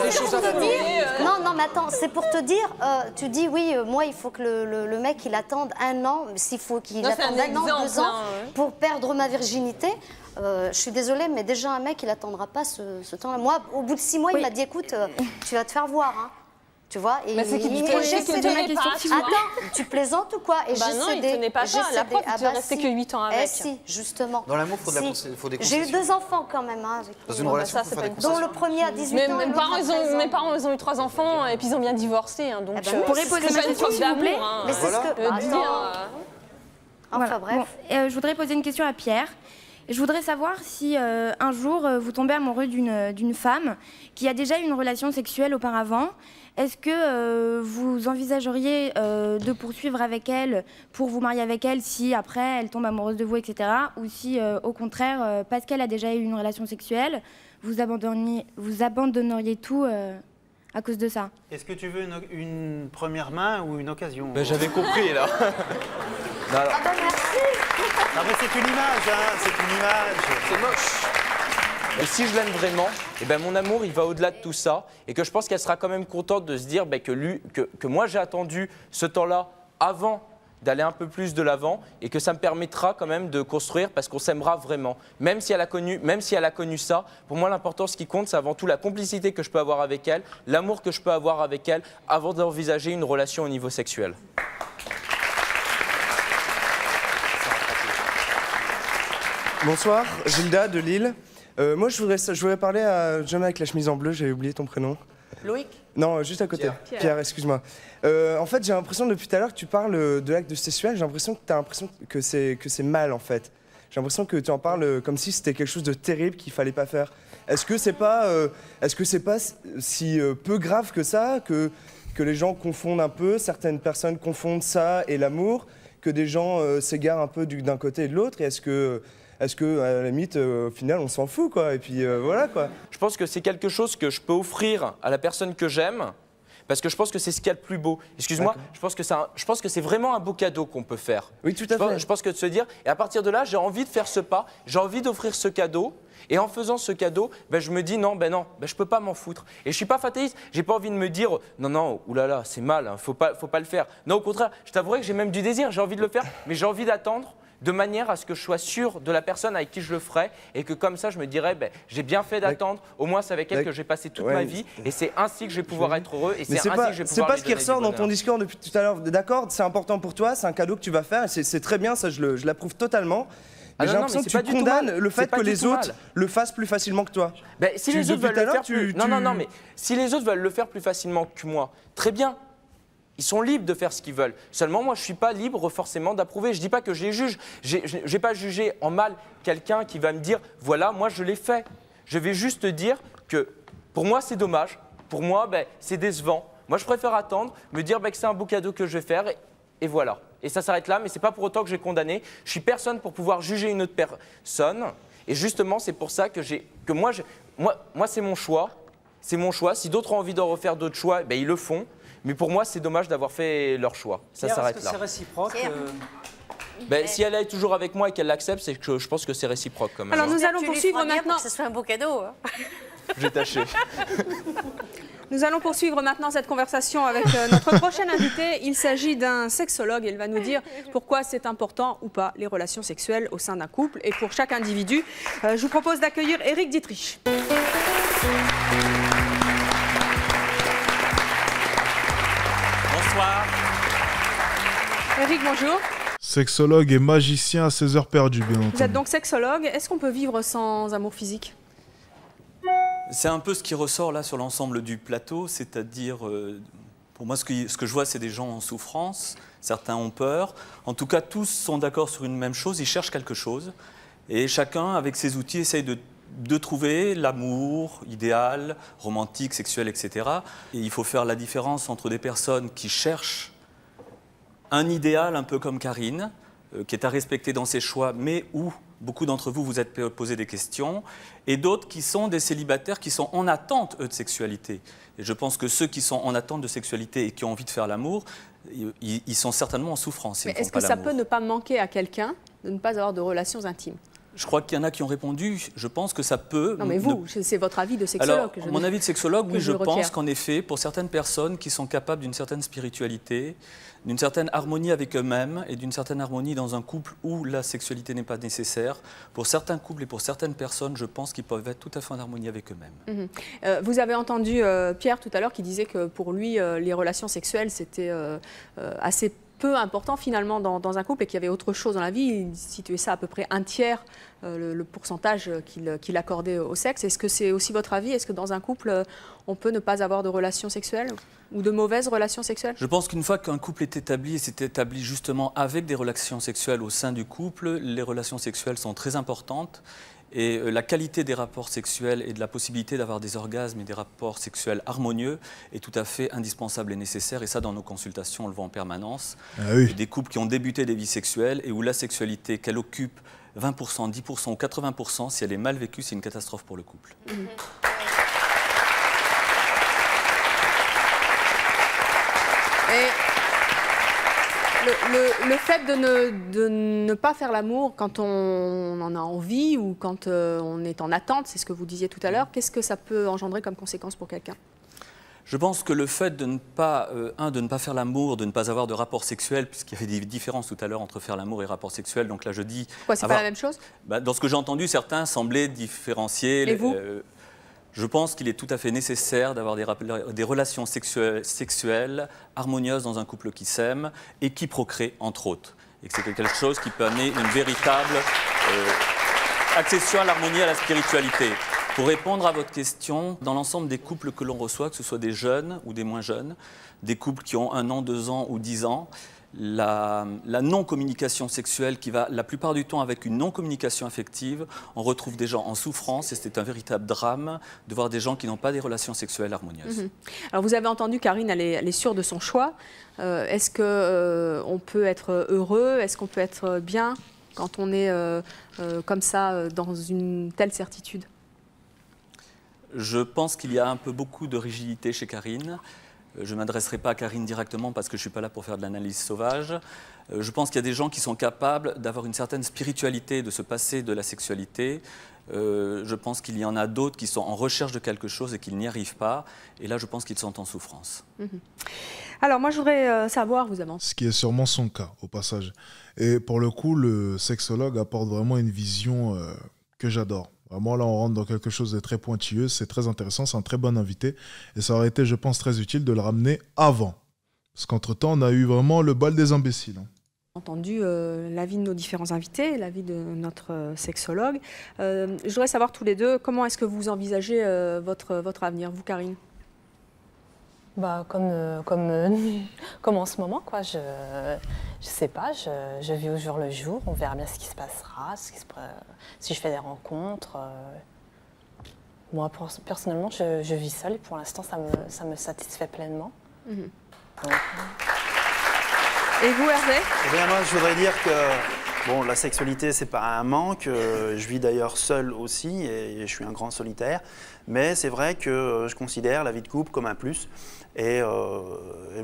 des choses à pour te faire. dire. Non, mais attends, c'est pour te dire. Tu dis oui, moi, il faut que le mec il attende 1 an, s'il faut qu'il Non, c'est attende un 1 an, 2 exemple, ans hein, ouais. pour perdre ma virginité. Je suis désolée, mais déjà un mec il attendra pas ce temps-là. Moi, au bout de 6 mois, il m'a dit écoute, tu vas te faire voir. Hein. tu vois. Et Mais c'est qu'il il- tenait j'ai pas, cédé. tu tenais pas, s'il vous plaît. Attends, tu plaisantes ou quoi? Et Bah j'ai non, il cédé. tenait pas J'ai ça. La cédé. preuve, tu es bah resté si. que 8 ans avec. Eh si, justement. Dans l'amour, il Si. faut des J'ai eu concessions. 2 enfants quand même. Hein, avec Dans lui. une relation, il faut faire des Dont concessions. le premier à 18 Mais ans. et mes l'autre à 13 ans. parents, ils ont eu 3 enfants et puis ils ont bien divorcé. Hein, donc, Eh ben, vous pourrez poser ma question, s'il vous plaît. Mais c'est ce que- Enfin, Voilà. bref. Bon, je voudrais poser une question à Pierre. Je voudrais savoir si un jour vous tombez amoureux d'une femme qui a déjà eu une relation sexuelle auparavant. Est-ce que vous envisageriez de poursuivre avec elle pour vous marier avec elle si après elle tombe amoureuse de vous, etc. Ou si au contraire, parce qu'elle a déjà eu une relation sexuelle, vous abandonneriez tout à cause de ça? Est-ce que tu veux une première main ou une occasion? Ben, j'avais compris là. Non, alors, Ah bah merci. Non mais c'est une image, hein, c'est une image. c'est moche. Et si je l'aime vraiment, eh ben mon amour il va au-delà de tout ça et que je pense qu'elle sera quand même contente de se dire ben, que moi j'ai attendu ce temps-là avant d'aller un peu plus de l'avant et que ça me permettra quand même de construire parce qu'on s'aimera vraiment. Même si elle a connu ça, pour moi l'important ce qui compte c'est avant tout la complicité que je peux avoir avec elle, l'amour que je peux avoir avec elle avant d'envisager une relation au niveau sexuel. Bonsoir, Gilda de Lille. Moi, je voudrais parler à John avec la chemise en bleu, j'avais oublié ton prénom. Loïc? Non, juste à côté. Pierre, excuse-moi. En fait, j'ai l'impression depuis tout à l'heure que tu parles de l'acte sexuel, j'ai l'impression que tu as l'impression que c'est mal, en fait. J'ai l'impression que tu en parles comme si c'était quelque chose de terrible qu'il fallait pas faire. Est-ce que c'est pas si peu grave que ça, que les gens confondent un peu, certaines personnes confondent ça et l'amour, que des gens s'égarent un peu d'un côté et de l'autre, et est-ce que à la limite, au final, on s'en fout, quoi. Et puis voilà, quoi. Je pense que c'est quelque chose que je peux offrir à la personne que j'aime, parce que je pense que c'est ce qu'il y a de plus beau. Excuse-moi, je pense que c'est vraiment un beau cadeau qu'on peut faire. Oui, tout à fait. Je pense que de se dire, et à partir de là, j'ai envie de faire ce pas, j'ai envie d'offrir ce cadeau. Et en faisant ce cadeau, ben, je me dis non, je peux pas m'en foutre. Et je suis pas fataliste, j'ai pas envie de me dire non, oulala, c'est mal, hein, faut pas le faire. Non, au contraire, je t'avouerai que j'ai même du désir, j'ai envie de le faire, mais j'ai envie d'attendre de manière à ce que je sois sûr de la personne avec qui je le ferai et que comme ça je me dirais j'ai bien fait d'attendre, au moins c'est avec elle que j'ai passé toute ma vie et c'est ainsi que je vais pouvoir être heureux et c'est ainsi que je vais pouvoir lui donner du bonheur. C'est pas ce qui ressort dans ton discours depuis tout à l'heure, d'accord, c'est important pour toi, c'est un cadeau que tu vas faire et c'est très bien, ça je l'approuve totalement. Mais j'ai l'impression que tu condamnes le fait que les autres le fassent plus facilement que toi. Si les autres veulent le faire plus... Non, mais si les autres veulent le faire plus facilement que moi, très bien. Ils sont libres de faire ce qu'ils veulent. Seulement, moi, je ne suis pas libre forcément d'approuver. Je ne dis pas que je les juge. Je ne vais pas juger en mal quelqu'un qui va me dire « voilà, moi, je l'ai fait ». Je vais juste dire que pour moi, c'est dommage. Pour moi, c'est décevant. Moi, je préfère attendre, me dire que c'est un beau cadeau que je vais faire et voilà. Et ça s'arrête là, mais ce n'est pas pour autant que j'ai condamné. Je suis personne pour pouvoir juger une autre personne. Et justement, c'est pour ça que moi, c'est mon choix. C'est mon choix. Si d'autres ont envie de refaire d'autres choix, ils le font. Mais pour moi, c'est dommage d'avoir fait leur choix. Ça s'arrête là. Est-ce que c'est réciproque Si elle est toujours avec moi et qu'elle l'accepte, c'est que je pense que c'est réciproque quand même. Alors nous allons poursuivre maintenant. Que ce soit un beau cadeau. Hein. J'ai tâché. Nous allons poursuivre maintenant cette conversation avec notre prochaine invité. Il s'agit d'un sexologue. Il va nous dire pourquoi c'est important ou pas les relations sexuelles au sein d'un couple et pour chaque individu. Je vous propose d'accueillir Éric Dietrich. Bonsoir. Éric, bonjour. Sexologue et magicien à 16 heures perdues, bien entendu. Vous êtes donc sexologue. Est-ce qu'on peut vivre sans amour physique ? C'est un peu ce qui ressort là sur l'ensemble du plateau, c'est-à-dire, pour moi, ce que je vois, c'est des gens en souffrance, certains ont peur. En tout cas, tous sont d'accord sur une même chose, ils cherchent quelque chose. Et chacun, avec ses outils, essaye de trouver l'amour idéal, romantique, sexuel, etc. Et il faut faire la différence entre des personnes qui cherchent un idéal un peu comme Karine, qui est à respecter dans ses choix, mais où beaucoup d'entre vous vous êtes posé des questions, et d'autres qui sont des célibataires qui sont en attente, eux, de sexualité. Et je pense que ceux qui sont en attente de sexualité et qui ont envie de faire l'amour, ils sont certainement en souffrance. Mais est-ce que ça peut ne pas manquer à quelqu'un de ne pas avoir de relations intimes ? Je crois qu'il y en a qui ont répondu. Je pense que ça peut... Non, mais vous, c'est votre avis de sexologue. Alors, mon avis de sexologue, oui, je pense requiert. qu'en effet, pour certaines personnes qui sont capables d'une certaine spiritualité, d'une certaine harmonie avec eux-mêmes et d'une certaine harmonie dans un couple où la sexualité n'est pas nécessaire, pour certains couples et pour certaines personnes, je pense qu'ils peuvent être tout à fait en harmonie avec eux-mêmes. Vous avez entendu Pierre tout à l'heure qui disait que pour lui, les relations sexuelles, c'était assez peu important finalement dans un couple et qu'il y avait autre chose dans la vie. Il situait ça à peu près un tiers, le pourcentage qu'il accordait au sexe. Est-ce que c'est aussi votre avis? Est-ce que dans un couple, on peut ne pas avoir de relations sexuelles ou de mauvaises relations sexuelles? Je pense qu'une fois qu'un couple est établi, et c'est établi justement avec des relations sexuelles au sein du couple, les relations sexuelles sont très importantes. Et la qualité des rapports sexuels et de la possibilité d'avoir des orgasmes et des rapports sexuels harmonieux est tout à fait indispensable et nécessaire. Et ça, dans nos consultations, on le voit en permanence. Ah oui. Des couples qui ont débuté des vies sexuelles et où la sexualité, qu'elle occupe 20%, 10% ou 80%, si elle est mal vécue, c'est une catastrophe pour le couple. Et le fait de ne pas faire l'amour quand on en a envie ou quand on est en attente, c'est ce que vous disiez tout à l'heure, qu'est-ce que ça peut engendrer comme conséquence pour quelqu'un? Je pense que le fait de ne pas, de ne pas faire l'amour, de ne pas avoir de rapport sexuel, puisqu'il y avait des différences tout à l'heure entre faire l'amour et rapport sexuel, donc là je dis... Quoi, c'est pas la même chose? Dans ce que j'ai entendu, certains semblaient différencier... Et vous je pense qu'il est tout à fait nécessaire d'avoir des relations sexuelles harmonieuses dans un couple qui s'aime et qui procrée, entre autres. Et que c'est quelque chose qui peut amener une véritable accession à l'harmonie et à la spiritualité. Pour répondre à votre question, dans l'ensemble des couples que l'on reçoit, que ce soit des jeunes ou des moins jeunes, des couples qui ont 1 an, 2 ans ou 10 ans, la non-communication sexuelle qui va la plupart du temps avec une non-communication affective, on retrouve des gens en souffrance et c'est un véritable drame de voir des gens qui n'ont pas des relations sexuelles harmonieuses. Alors vous avez entendu, Karine, elle est sûre de son choix. Est-ce qu'on peut être heureux? Est-ce qu'on peut être bien quand on est comme ça, dans une telle certitude? Je pense qu'il y a un peu beaucoup de rigidité chez Karine. Je ne m'adresserai pas à Karine directement parce que je ne suis pas là pour faire de l'analyse sauvage. Je pense qu'il y a des gens qui sont capables d'avoir une certaine spiritualité, de se passer de la sexualité. Je pense qu'il y en a d'autres qui sont en recherche de quelque chose et qui n'y arrivent pas. Et là, je pense qu'ils sont en souffrance. Alors, moi, je voudrais savoir, vous avez... Ce qui est sûrement son cas, au passage. Et pour le coup, le sexologue apporte vraiment une vision que j'adore. Vraiment, là, on rentre dans quelque chose de très pointilleux, c'est très intéressant, c'est un très bon invité. Et ça aurait été, je pense, très utile de le ramener avant. Parce qu'entre-temps, on a eu vraiment le bal des imbéciles. Entendu l'avis de nos différents invités, l'avis de notre sexologue. Je voudrais savoir tous les deux, comment est-ce que vous envisagez votre avenir, vous, Karine? Bah, comme en ce moment, quoi. Je sais pas, je vis au jour le jour, on verra bien ce qui se passera, si je fais des rencontres. Moi, personnellement, je vis seule et pour l'instant, ça me satisfait pleinement. Et vous, Hervé? Eh bien, moi, je voudrais dire que bon, la sexualité, c'est pas un manque. Je vis d'ailleurs seul aussi et je suis un grand solitaire. Mais c'est vrai que je considère la vie de couple comme un plus. Et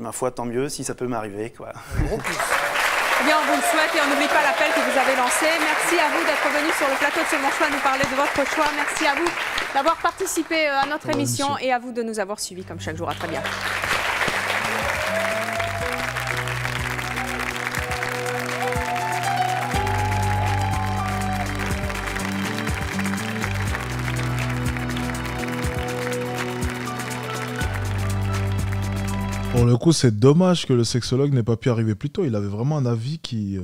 ma foi, tant mieux si ça peut m'arriver, quoi. Eh bien, on vous le souhaite et on n'oublie pas l'appel que vous avez lancé. Merci à vous d'être venu sur le plateau de Seulement Choix nous parler de votre choix. Merci à vous d'avoir participé à notre émission et à vous de nous avoir suivis comme chaque jour. À très bientôt. Pour le coup, c'est dommage que le sexologue n'ait pas pu arriver plus tôt. Il avait vraiment un avis qui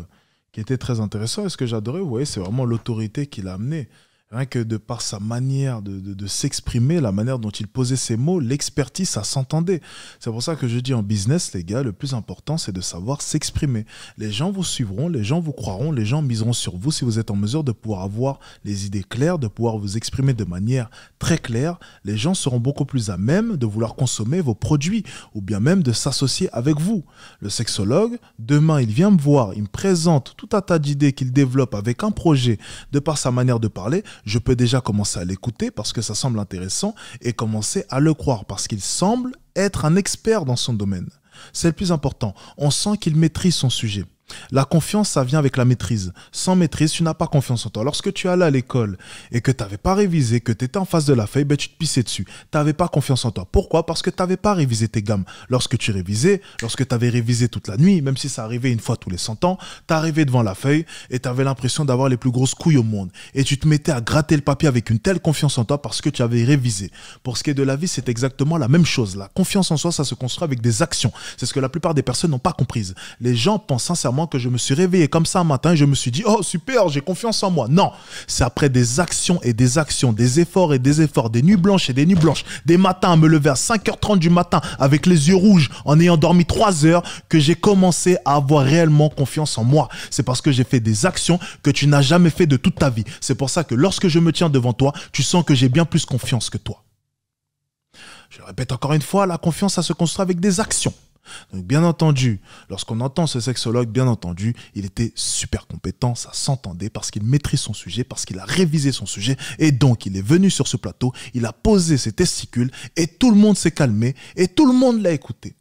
était très intéressant. Et ce que j'adorais, vous voyez, c'est vraiment l'autorité qu'il a amené. Rien que de par sa manière de s'exprimer, la manière dont il posait ses mots, l'expertise, ça s'entendait. C'est pour ça que je dis en business, les gars, le plus important, c'est de savoir s'exprimer. Les gens vous suivront, les gens vous croiront, les gens miseront sur vous si vous êtes en mesure de pouvoir avoir les idées claires, de pouvoir vous exprimer de manière très claire. Les gens seront beaucoup plus à même de vouloir consommer vos produits ou bien même de s'associer avec vous. Le sexologue, demain, il vient me voir, il me présente tout un tas d'idées qu'il développe avec un projet de par sa manière de parler. Je peux déjà commencer à l'écouter parce que ça semble intéressant et commencer à le croire parce qu'il semble être un expert dans son domaine. C'est le plus important. On sent qu'il maîtrise son sujet. La confiance, ça vient avec la maîtrise. Sans maîtrise, tu n'as pas confiance en toi. Lorsque tu allais à l'école et que tu n'avais pas révisé, que tu étais en face de la feuille, ben, tu te pissais dessus. Tu n'avais pas confiance en toi. Pourquoi? Parce que tu n'avais pas révisé tes gammes. Lorsque tu révisais, lorsque tu avais révisé toute la nuit, même si ça arrivait une fois tous les 100 ans, tu arrivais devant la feuille et tu avais l'impression d'avoir les plus grosses couilles au monde. Et tu te mettais à gratter le papier avec une telle confiance en toi parce que tu avais révisé. Pour ce qui est de la vie, c'est exactement la même chose. La confiance en soi, ça se construit avec des actions. C'est ce que la plupart des personnes n'ont pas compris. Les gens pensent sincèrement que je me suis réveillé comme ça un matin et je me suis dit « Oh super, j'ai confiance en moi ». Non, c'est après des actions et des actions, des efforts et des efforts, des nuits blanches et des nuits blanches, des matins à me lever à 5h30 du matin avec les yeux rouges en ayant dormi 3 heures que j'ai commencé à avoir réellement confiance en moi. C'est parce que j'ai fait des actions que tu n'as jamais fait de toute ta vie. C'est pour ça que lorsque je me tiens devant toi, tu sens que j'ai bien plus confiance que toi. Je le répète encore une fois, la confiance, ça se construit avec des actions. Donc bien entendu, lorsqu'on entend ce sexologue, bien entendu, il était super compétent, ça s'entendait parce qu'il maîtrise son sujet, parce qu'il a révisé son sujet et donc il est venu sur ce plateau, il a posé ses testicules et tout le monde s'est calmé et tout le monde l'a écouté.